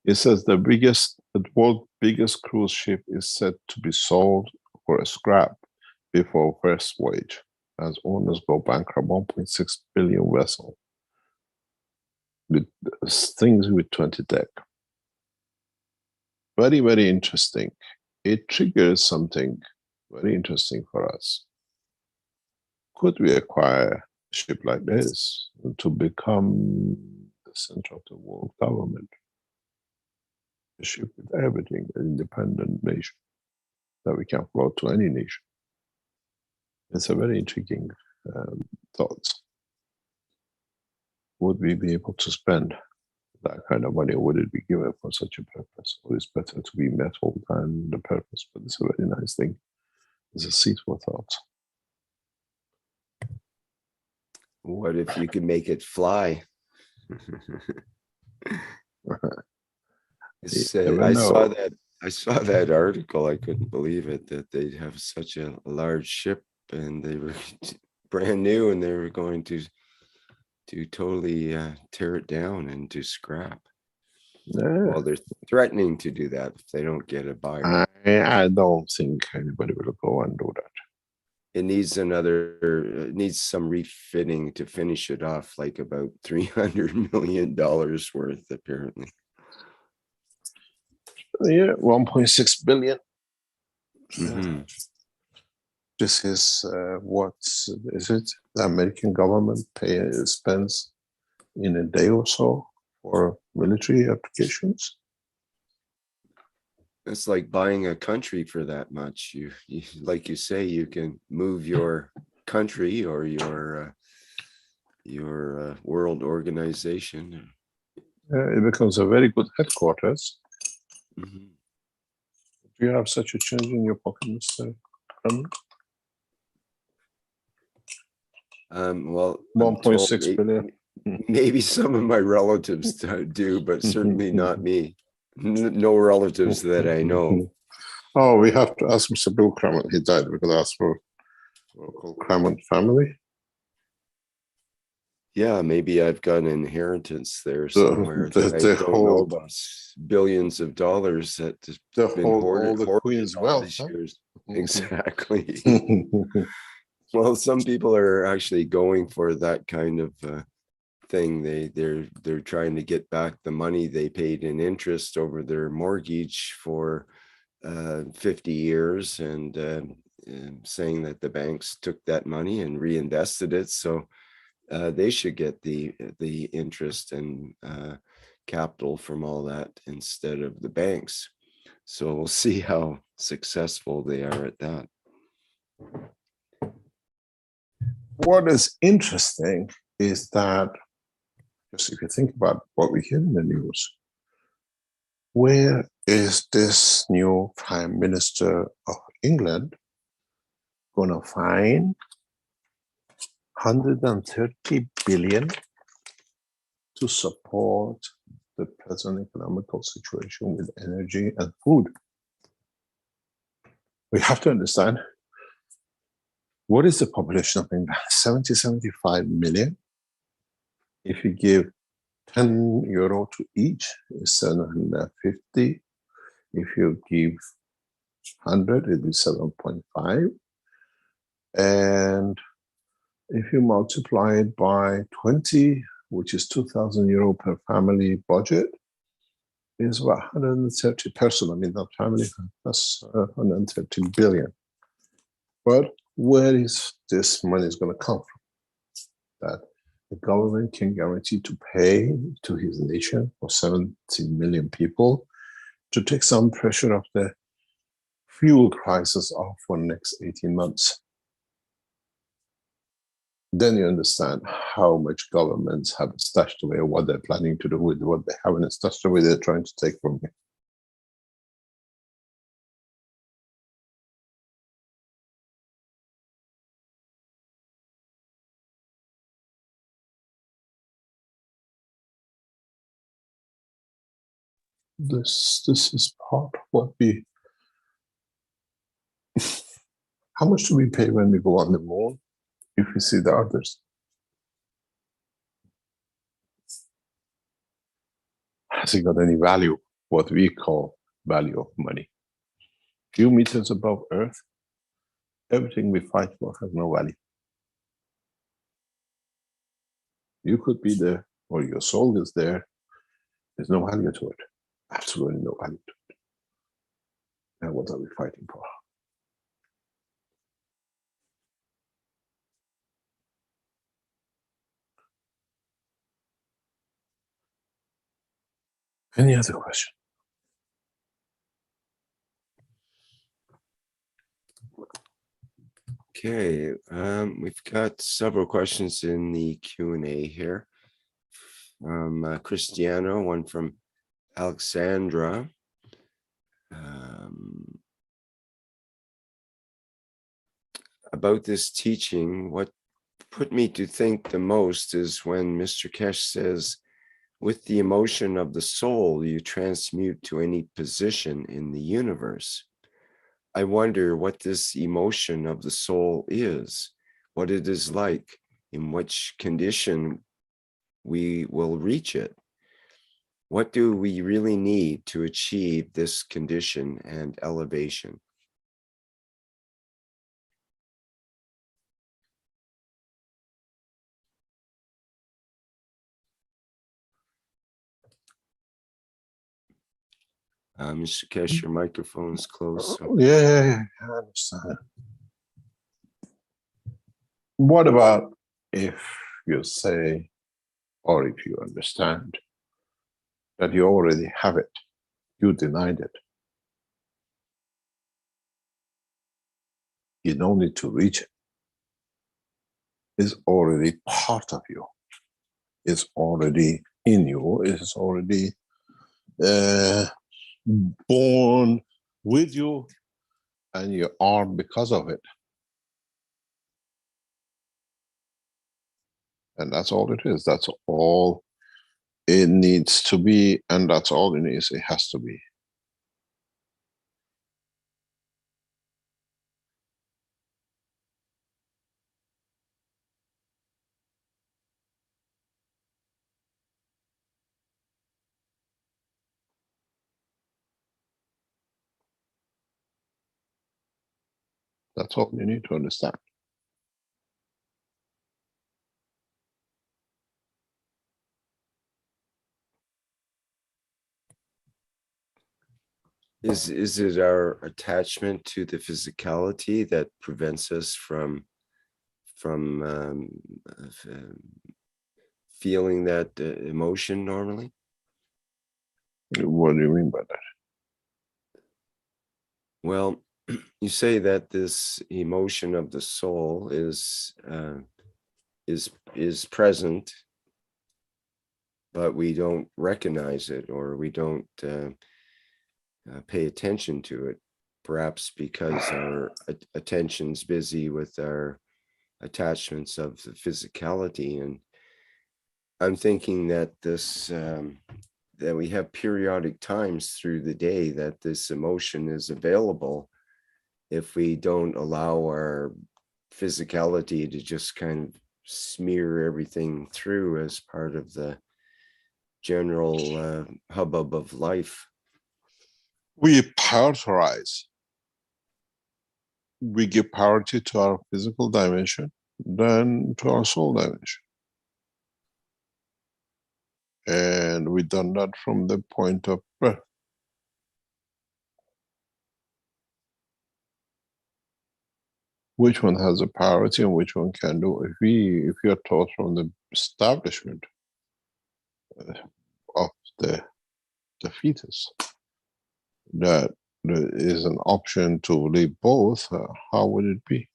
It says the world's biggest cruise ship is said to be sold for a scrap before first voyage, as owners go bankrupt. 1.6 billion vessel with things with 20 deck. Very, very interesting. It triggers something very interesting for us. Could we acquire a ship like this to become the center of the world government? A ship with everything, an independent nation that we can float to any nation. It's a very intriguing thought. Would we be able to spend that kind of money? Would it be given for such a purpose? Or is it better to be metal than the purpose? But it's a very nice thing. It's a seed for thought. What if you could make it fly? I saw that article. I couldn't believe it, that they'd have such a large ship and they were brand new and they were going to totally tear it down into scrap. Well, they're threatening to do that if they don't get a buyer. I don't think anybody will go and do that. It needs it needs some refitting to finish it off, like about $300 million worth, apparently. Yeah, 1.6 billion. Mm-hmm. This is what is it? The American government spends in a day or so for military applications. It's like buying a country for that much. You like you say, you can move your country or your world organization. It becomes a very good headquarters. Mm-hmm. Do you have such a change in your pocket, Mr. Kramer? Well, 1.6 billion. Maybe some of my relatives do, but certainly not me. No relatives that I know. Oh, we have to ask Mr. Bill Kramer. He died. We could ask for Kramer family. Yeah, maybe I've got an inheritance there somewhere. Billions of dollars that hold all the Queen's wealth. Huh? Exactly. Well, some people are actually going for that kind of thing. They're trying to get back the money they paid in interest over their mortgage for 50 years, and saying that the banks took that money and reinvested it. So they should get the interest and capital from all that instead of the banks. So we'll see how successful they are at that. What is interesting is that, just if you think about what we hear in the news, where is this new Prime Minister of England going to find 130 billion to support the present economical situation with energy and food? We have to understand, what is the population of England? 75 million. If you give 10 euro to each, it's 750. If you give 100, it is 7.5. And if you multiply it by 20, which is 2,000 euro per family budget, is about 130 person. I mean, not family, that's 130 billion. But where is this money is going to come from? That the government can guarantee to pay to his nation for 70 million people to take some pressure off the fuel crisis off for the next 18 months. Then you understand how much governments have stashed away, what they're planning to do with what they haven't stashed away, they're trying to take from you. This is part of what we, how much do we pay when we go on the moon if we see the others? Has it got any value? What we call value of money. Few meters above Earth, everything we fight for has no value. You could be there, or your soul is there. There's no value to it. Absolutely no value to it. And what are we fighting for? Any other question? Okay, we've got several questions in the Q&A here. From Cristiano, one from Alexandra. About this teaching, what put me to think the most is when Mr. Kesh says, with the emotion of the soul, you transmute to any position in the universe. I wonder what this emotion of the soul is, what it is like, in which condition we will reach it. What do we really need to achieve this condition and elevation? Mr. Kesh, your microphone is closed. So. Yeah, I understand. What about if you say, or if you understand that you already have it, you denied it. You don't need to reach it. It's already part of you. It's already in you. It's already born with you, and you are because of it. And that's all it is. That's all it needs to be, and that's all it is. It has to be. That's all you need to understand. Is it our attachment to the physicality that prevents us from feeling that emotion normally? What do you mean by that? Well, you say that this emotion of the soul is present, but we don't recognize it, or we don't pay attention to it, perhaps because our attention's busy with our attachments of the physicality. And I'm thinking that this that we have periodic times through the day that this emotion is available if we don't allow our physicality to just kind of smear everything through as part of the general hubbub of life. We prioritize. We give priority to our physical dimension than to our soul dimension. And we done that from the point of birth. Which one has a priority and which one can do? If we are taught from the establishment of the fetus that there is an option to leave both, how would it be?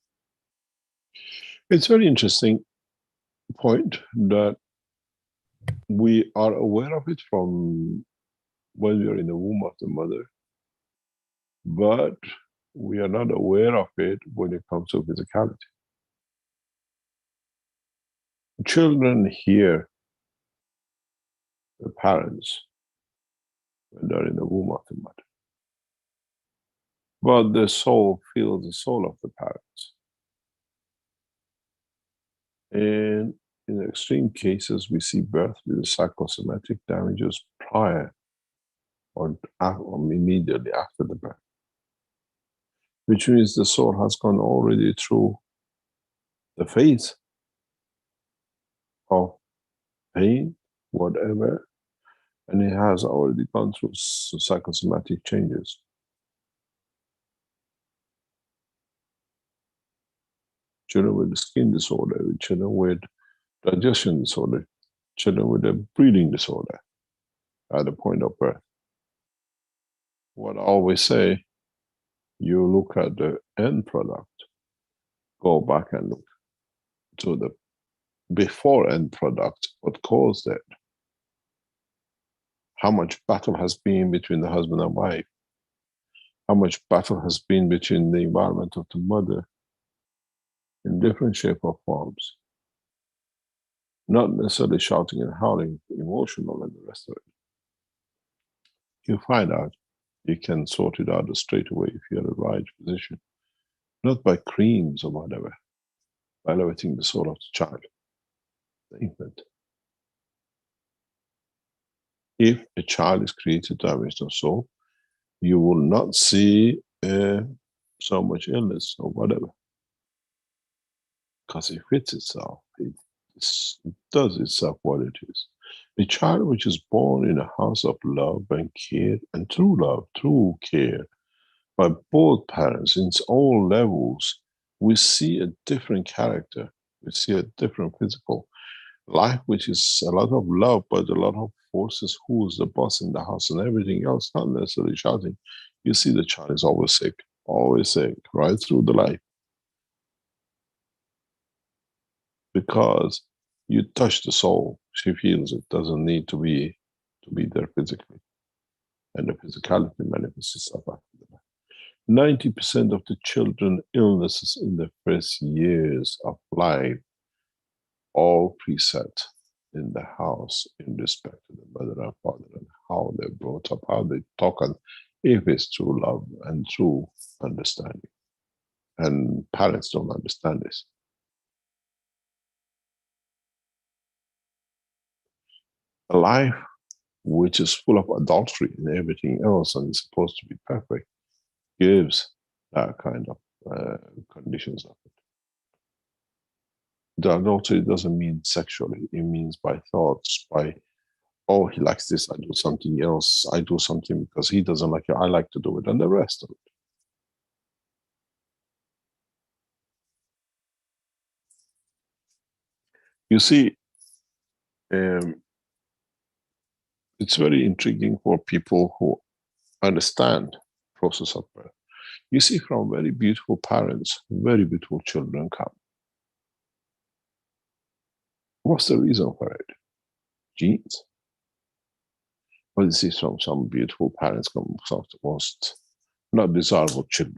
It's very interesting point that we are aware of it from when we are in the womb of the mother, but we are not aware of it when it comes to physicality. Children hear the parents when they're in the womb of the mother, but the soul feels the soul of the parents. And in extreme cases, we see birth with psychosomatic damages prior or immediately after the birth, which means the soul has gone already through the phase of pain, whatever, and it has already gone through psychosomatic changes. Children with skin disorder, children with digestion disorder, children with a breathing disorder at the point of birth. What I always say, you look at the end product, go back and look to the before end product, what caused it, how much battle has been between the husband and wife, how much battle has been between the environment of the mother in different shape or forms. Not necessarily shouting and howling, emotional and the rest of it. You find out, you can sort it out straight away if you're in the right position. Not by creams or whatever, by elevating the soul of the child, the infant. If a child is created damaged of soul, you will not see so much illness or whatever. Because it fits itself, it does itself what it is. A child which is born in a house of love and care, and true love, true care, by both parents in all levels, we see a different character, we see a different physical life, which is a lot of love, but a lot of forces, who's the boss in the house and everything else, not necessarily shouting. You see the child is always sick, right through the life. Because you touch the soul, she feels it doesn't need to be there physically. And the physicality manifests itself after that. 90% of the children illnesses in the first years of life all preset in the house in respect to the mother and father and how they're brought up, how they talk, and if it's true love and true understanding. And parents don't understand this. A life which is full of adultery and everything else and is supposed to be perfect gives that kind of conditions of it. The adultery doesn't mean sexually, it means by thoughts, by, oh, he likes this, I do something else, I do something because he doesn't like it, I like to do it, and the rest of it. You see, it's very intriguing for people who understand process of birth. You see, from very beautiful parents, very beautiful children come. What's the reason for it? Genes. But you see, from some beautiful parents come some of the most not desirable children.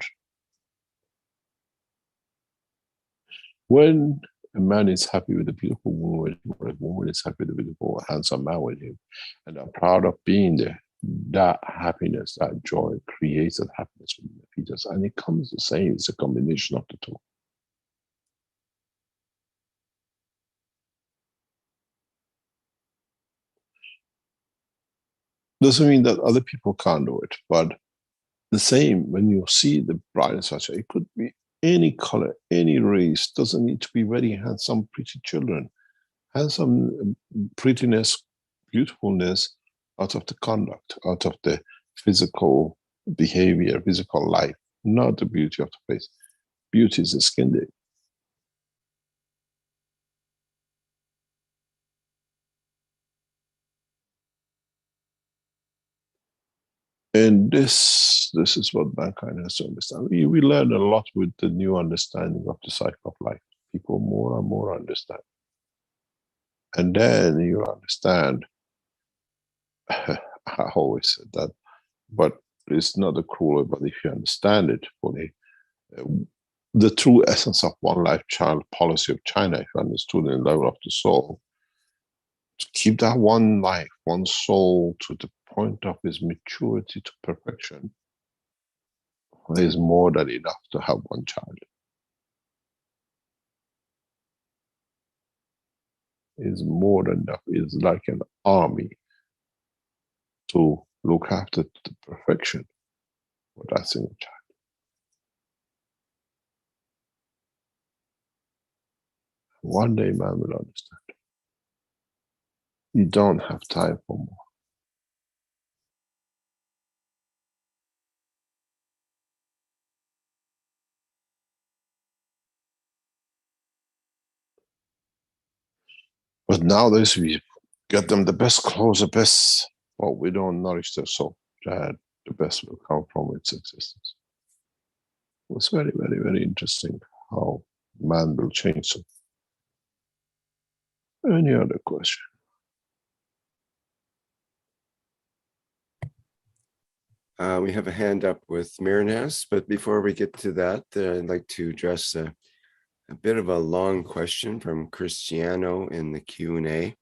When a man is happy with a beautiful woman, or a woman is happy with a beautiful, handsome man with him, and are proud of being there, that happiness, that joy creates that happiness within the fetus. And it comes the same, it's a combination of the two. Doesn't mean that other people can't do it, but the same when you see the bride and such, it could be any color, any race, doesn't need to be very handsome, pretty children. Handsome prettiness, beautifulness out of the conduct, out of the physical behavior, physical life, not the beauty of the face. Beauty is the skin deep. And this is what mankind has to understand. We learn a lot with the new understanding of the cycle of life. People more and more understand. And then you understand, I always said that, but it's not a cruel way, but if you understand it fully, the true essence of one life child policy of China, if you understood in the level of the soul, to keep that one life, one soul to the point of its maturity to perfection, is more than enough to have one child. Is more than enough. It's like an army to look after the perfection for that single child. One day man will understand. You don't have time for more. But nowadays we get them the best clothes, the best, well, we don't nourish their soul. That the best will come from its existence. It's very, very, very interesting how man will change them. Any other question? We have a hand up with Miranaz, but before we get to that, I'd like to address a bit of a long question from Cristiano in the Q&A.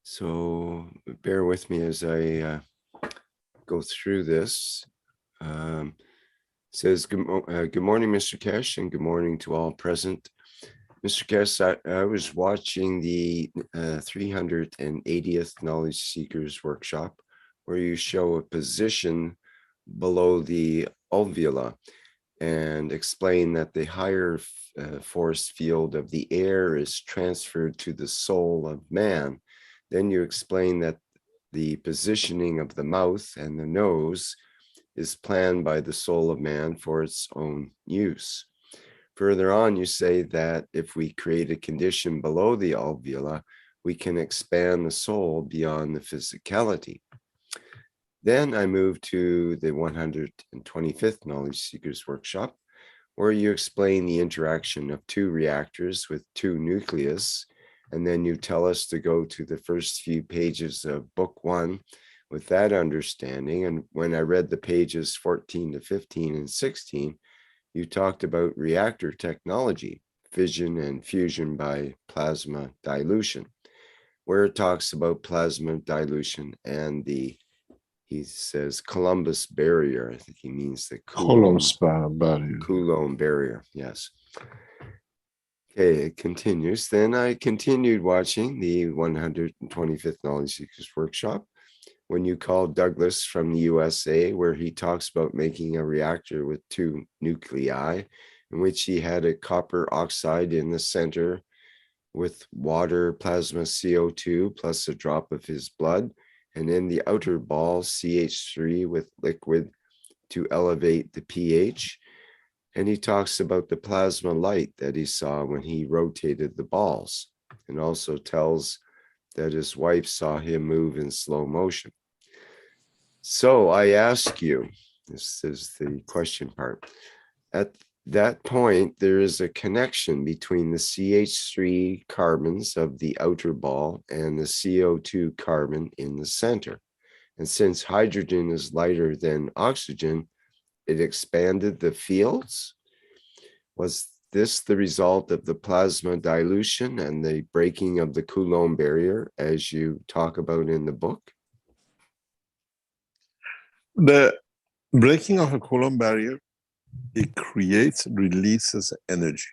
So bear with me as I go through this. Says, good morning, Mr. Keshe, and good morning to all present. Mr. Keshe, I was watching the 380th Knowledge Seekers Workshop, where you show a position below the uvula and explain that the higher force field of the air is transferred to the soul of man. Then you explain that the positioning of the mouth and the nose is planned by the soul of man for its own use. Further on, you say that if we create a condition below the uvula, we can expand the soul beyond the physicality. Then I move to the 125th Knowledge Seekers Workshop, where you explain the interaction of two reactors with two nucleus, and then you tell us to go to the first few pages of book 1 with that understanding. And when I read the pages 14 to 15 and 16, you talked about reactor technology, fission and fusion by plasma dilution, where it talks about plasma dilution and the, he says, Columbus barrier. I think he means the Coulomb barrier. Coulomb barrier, yes. Okay, it continues. Then I continued watching the 125th Knowledge Seekers Workshop when you called Douglas from the USA, where he talks about making a reactor with two nuclei in which he had a copper oxide in the center with water, plasma CO2, plus a drop of his blood, and in the outer ball, CH3 with liquid to elevate the pH. And he talks about the plasma light that he saw when he rotated the balls, and also tells that his wife saw him move in slow motion. So I ask you, this is the question part. At that point, there is a connection between the CH3 carbons of the outer ball and the CO2 carbon in the center. And since hydrogen is lighter than oxygen, it expanded the fields. Was this the result of the plasma dilution and the breaking of the Coulomb barrier, as you talk about in the book? The breaking of a Coulomb barrier, it releases energy.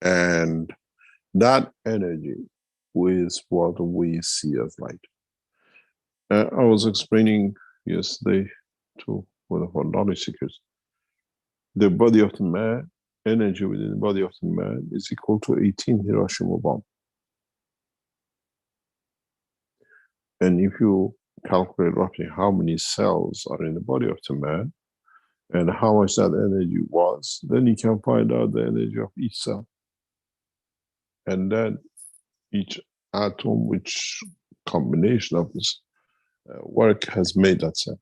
And that energy is what we see as light. I was explaining yesterday to one of our knowledge seekers, the body of the man, energy within the body of the man is equal to 18 Hiroshima bombs. And if you calculate roughly how many cells are in the body of the man and how much that energy was, then you can find out the energy of each cell. And then each atom, which combination of this work has made that cell.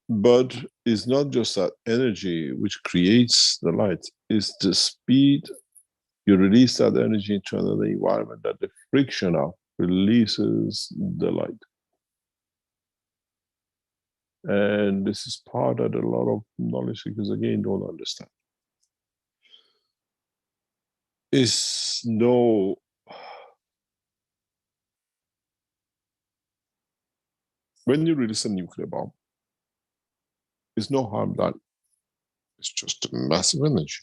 But it's not just that energy which creates the light, it's the speed you release that energy into another environment that the friction of releases the light. And this is part that a lot of knowledge seekers again don't understand. Is no when you release a nuclear bomb, there's no harm done. It's just a massive energy.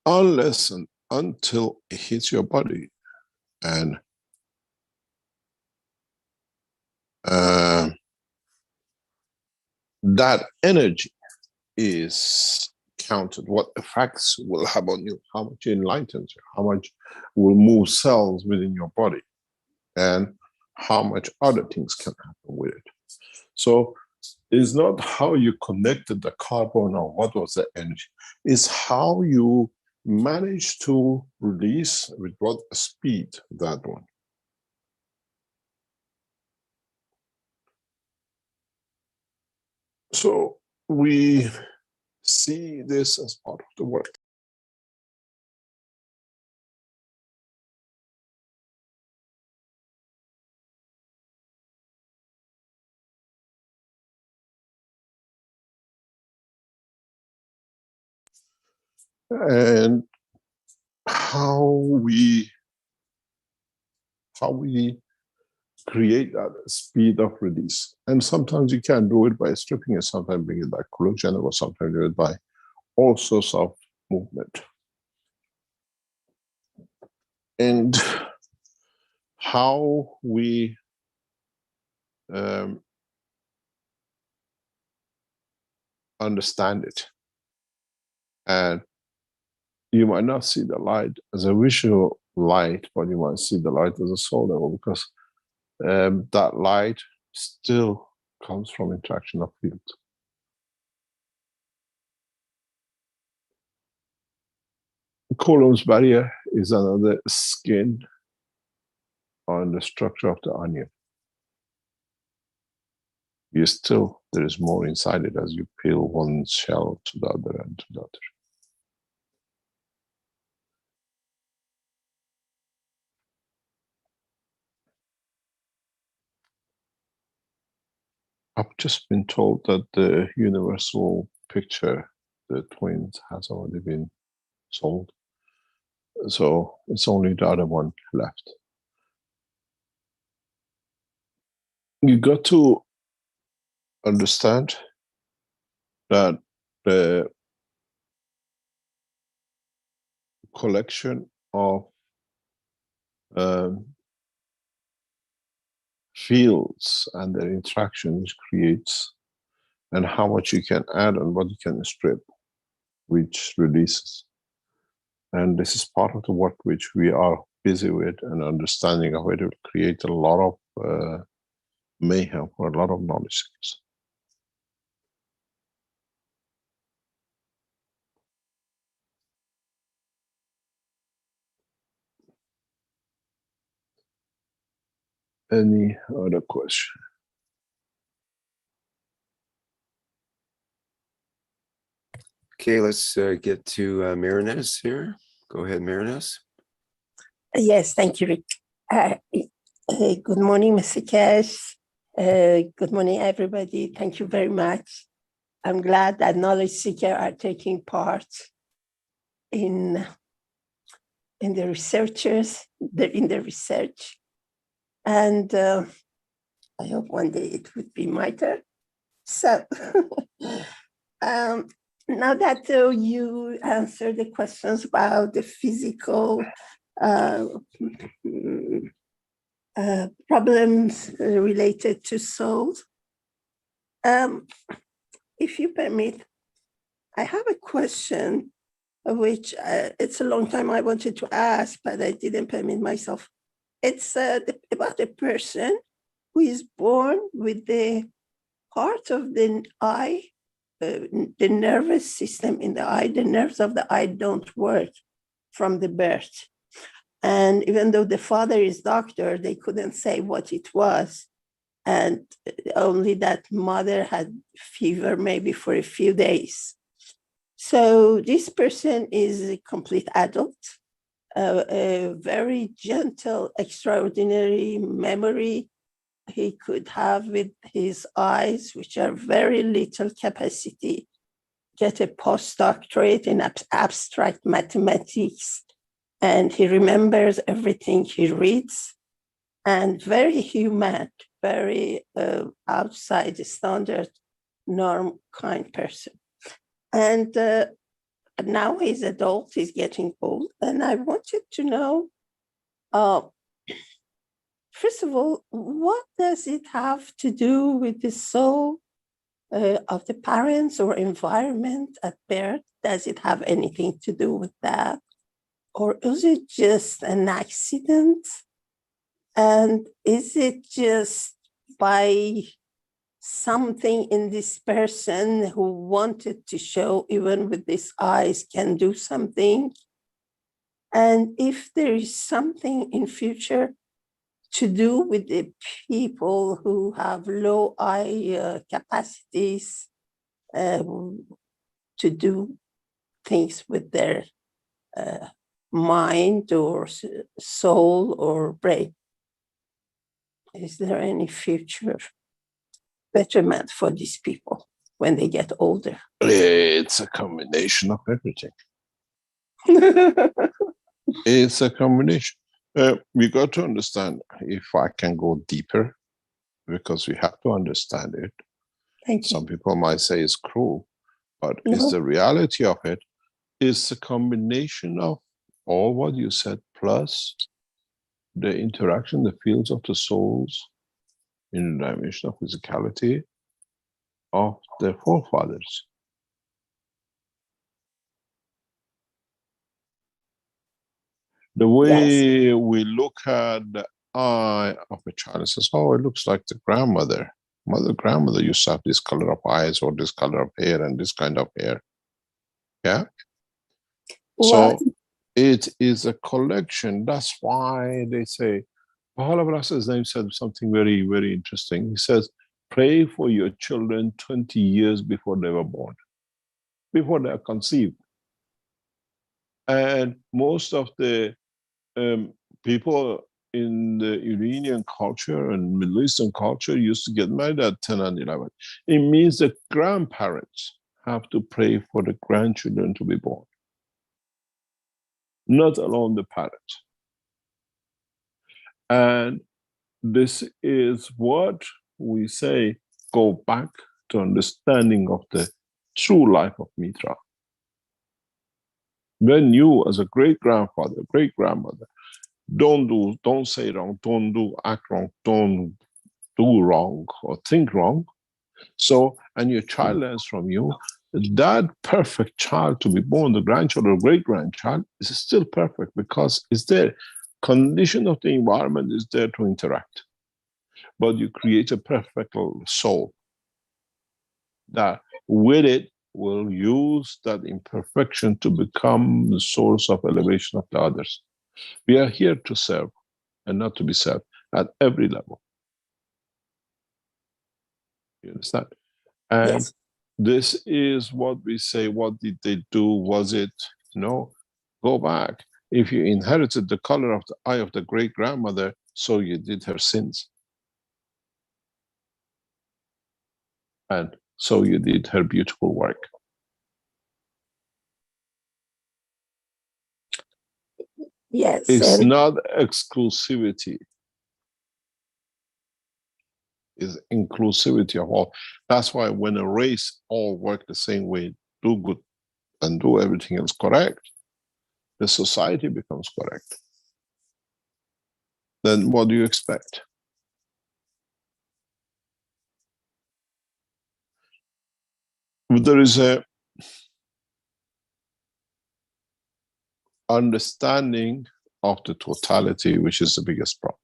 Unless and until it hits your body and that energy is counted, what effects will have on you, how much it enlightens you, how much will move cells within your body, and how much other things can happen with it. So it's not how you connected the carbon or what was the energy, it's how you manage to release with what speed that one. So we see this as part of the work. And how we create that speed of release. And sometimes you can do it by stripping it, sometimes bring it by collision, or sometimes do it by all sorts of movement. And how we understand it. And you might not see the light as a visual light, but you might see the light as a soul level, because that light still comes from interaction of fields. Coulomb's barrier is another skin on the structure of the onion. There is more inside it as you peel one shell to the other and to the other. I've just been told that the universal picture, the twins, has already been sold. So it's only the other one left. You got to understand that the collection of fields and their interactions creates and how much you can add and what you can strip, which releases. And this is part of the work which we are busy with, and understanding of it will create a lot of mayhem for a lot of knowledge seekers. Any other question? Okay, let's get to Marinez here. Go ahead, Marinez. Yes, thank you, Rick. Good morning, Mr. Cash. Good morning, everybody. Thank you very much. I'm glad that knowledge seekers are taking part in the research, and I hope one day it would be my turn. So, now that you answered the questions about the physical problems related to souls, if you permit, I have a question which it's a long time I wanted to ask, but I didn't permit myself. It's about a person who is born with the part of the eye, the nervous system in the eye, the nerves of the eye don't work from the birth. And even though the father is doctor, they couldn't say what it was. And only that mother had fever maybe for a few days. So this person is a complete adult, a very gentle, extraordinary memory he could have with his eyes, which are very little capacity, get a postdoctorate in abstract mathematics, and he remembers everything he reads, and very human, very outside the standard norm kind person. And now he's adult, he's getting old, and I wanted to know, first of all, what does it have to do with the soul of the parents or environment at birth? Does it have anything to do with that? Or is it just an accident? And is it just by something in this person who wanted to show, even with these eyes, can do something? And if there is something in future to do with the people who have low eye capacities to do things with their mind or soul or brain, is there any future betterment for these people when they get older? It's a combination of everything. It's a combination. We got to understand, if I can go deeper, because we have to understand it. Thank you. Some people might say it's cruel, but No. it's the reality of it. It's a combination of all what you said, plus the interaction, the fields of the souls in the dimension of physicality of their forefathers. The way we look at the eye of a child and says, oh, it looks like the grandmother. Grandmother used to have this color of eyes or this color of hair and this kind of hair. Yeah? Well, so it is a collection. That's why they say, Baha'u'llah Rasul's name said something very, very interesting. He says, pray for your children 20 years before they were born, before they are conceived. And most of the people in the Iranian culture and Middle Eastern culture used to get married at 10 and 11. It means that grandparents have to pray for the grandchildren to be born, not alone the parents. And this is what we say, go back to understanding of the true life of Mitra. When you, as a great-grandfather, great-grandmother, don't say wrong, don't act wrong, don't do wrong or think wrong, So, and your child learns from you. That perfect child to be born, the grandchild or great grandchild, is still perfect because it's there. Condition of the environment is there to interact. But you create a perfect soul that with it will use that imperfection to become the source of elevation of the others. We are here to serve and not to be served at every level. You understand? And Yes. this is what we say, what did they do? Was it, no? Go back. If you inherited the color of the eye of the great grandmother, so you did her sins. And so you did her beautiful work. Yes. It's And not exclusivity. It's inclusivity of all. That's why when a race all work the same way, do good and do everything else correct, the society becomes correct. Then what do you expect? There is a understanding of the totality, which is the biggest problem.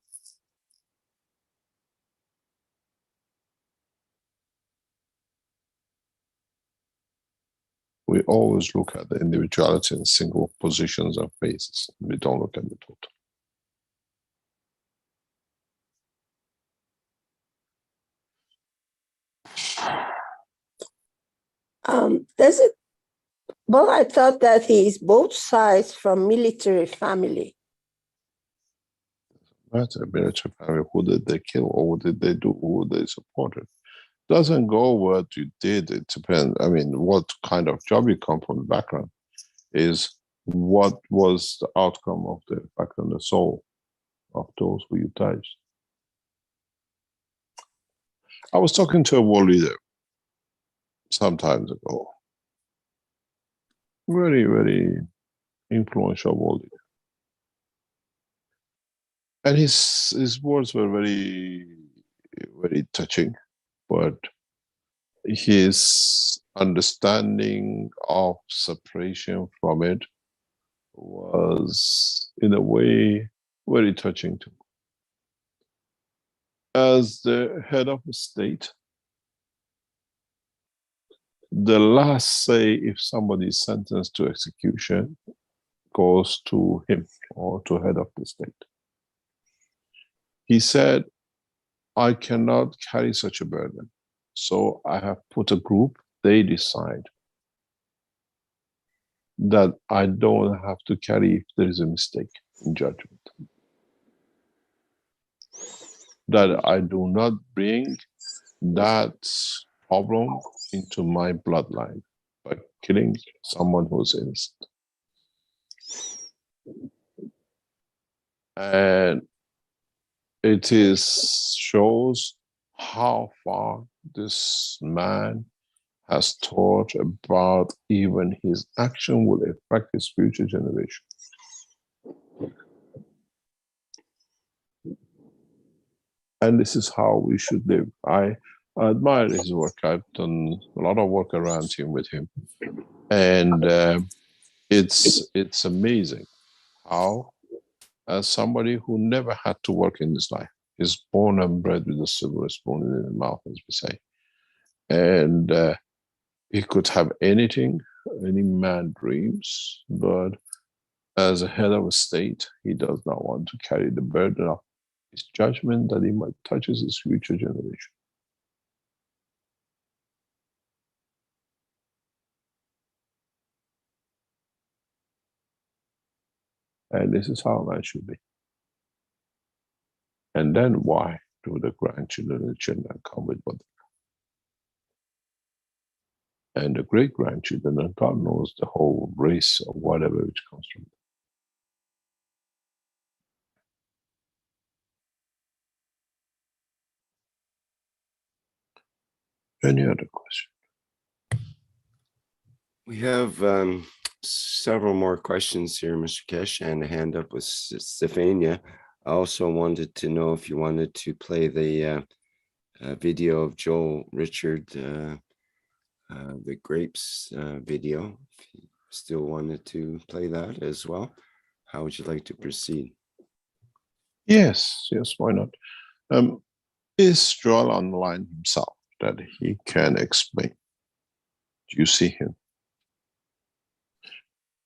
We always look at the individuality in single positions and phases. We don't look at the total. does it? Well, I thought that he is both sides from military family. Matter military family, who did they kill, or what did they do, who they supported? Doesn't go what you did. It depends. I mean, what kind of job you come from, the background is what was the outcome of the effect on the soul of those who you touched. I was talking to a world leader some times ago. Very, very influential world leader. And his words were very, very touching, but his understanding of separation from it was, in a way, very touching too. As the head of the state, the last say if somebody is sentenced to execution goes to him or to head of the state. He said, I cannot carry such a burden. So I have put a group, they decide that I don't have to carry if there is a mistake in judgment. That I do not bring that problem into my bloodline by killing someone who's innocent. And it shows how far this man has thought about even his action will affect his future generation. And this is how we should live. I admire his work. I've done a lot of work around him with him. And it's amazing how, as somebody who never had to work in his life, is born and bred with a silver spoon in his mouth, as we say. And he could have anything, any man dreams, but as a head of a state, he does not want to carry the burden of his judgment that he might touches his future generation. And this is how a man should be. And then why do the grandchildren and children come with what they come? And the great grandchildren, and God knows the whole race or whatever which comes from them. Any other question? We have several more questions here, Mr. Kesh, and a hand up with Stefania. I also wanted to know if you wanted to play the video of Joel Richard, the grapes video. If you still wanted to play that as well, how would you like to proceed? Yes, why not? Is Joel online himself that he can explain? Do you see him?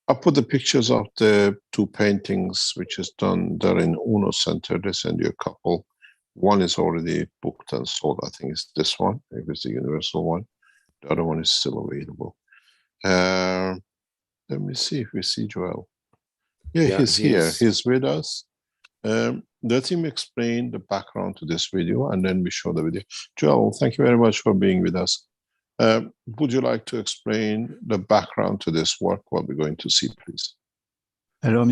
I put the pictures of the two paintings which is done there in Uno Center. They send you a couple. One is already booked and sold. I think it's this one. If it's the universal one. The other one is still available. Let me see if we see Joel. Yeah, he's here. He's with us. Let him explain the background to this video and then we show the video. Joel, thank you very much for being with us. Would you like to explain the background to this work, what we're going to see, please? Alors,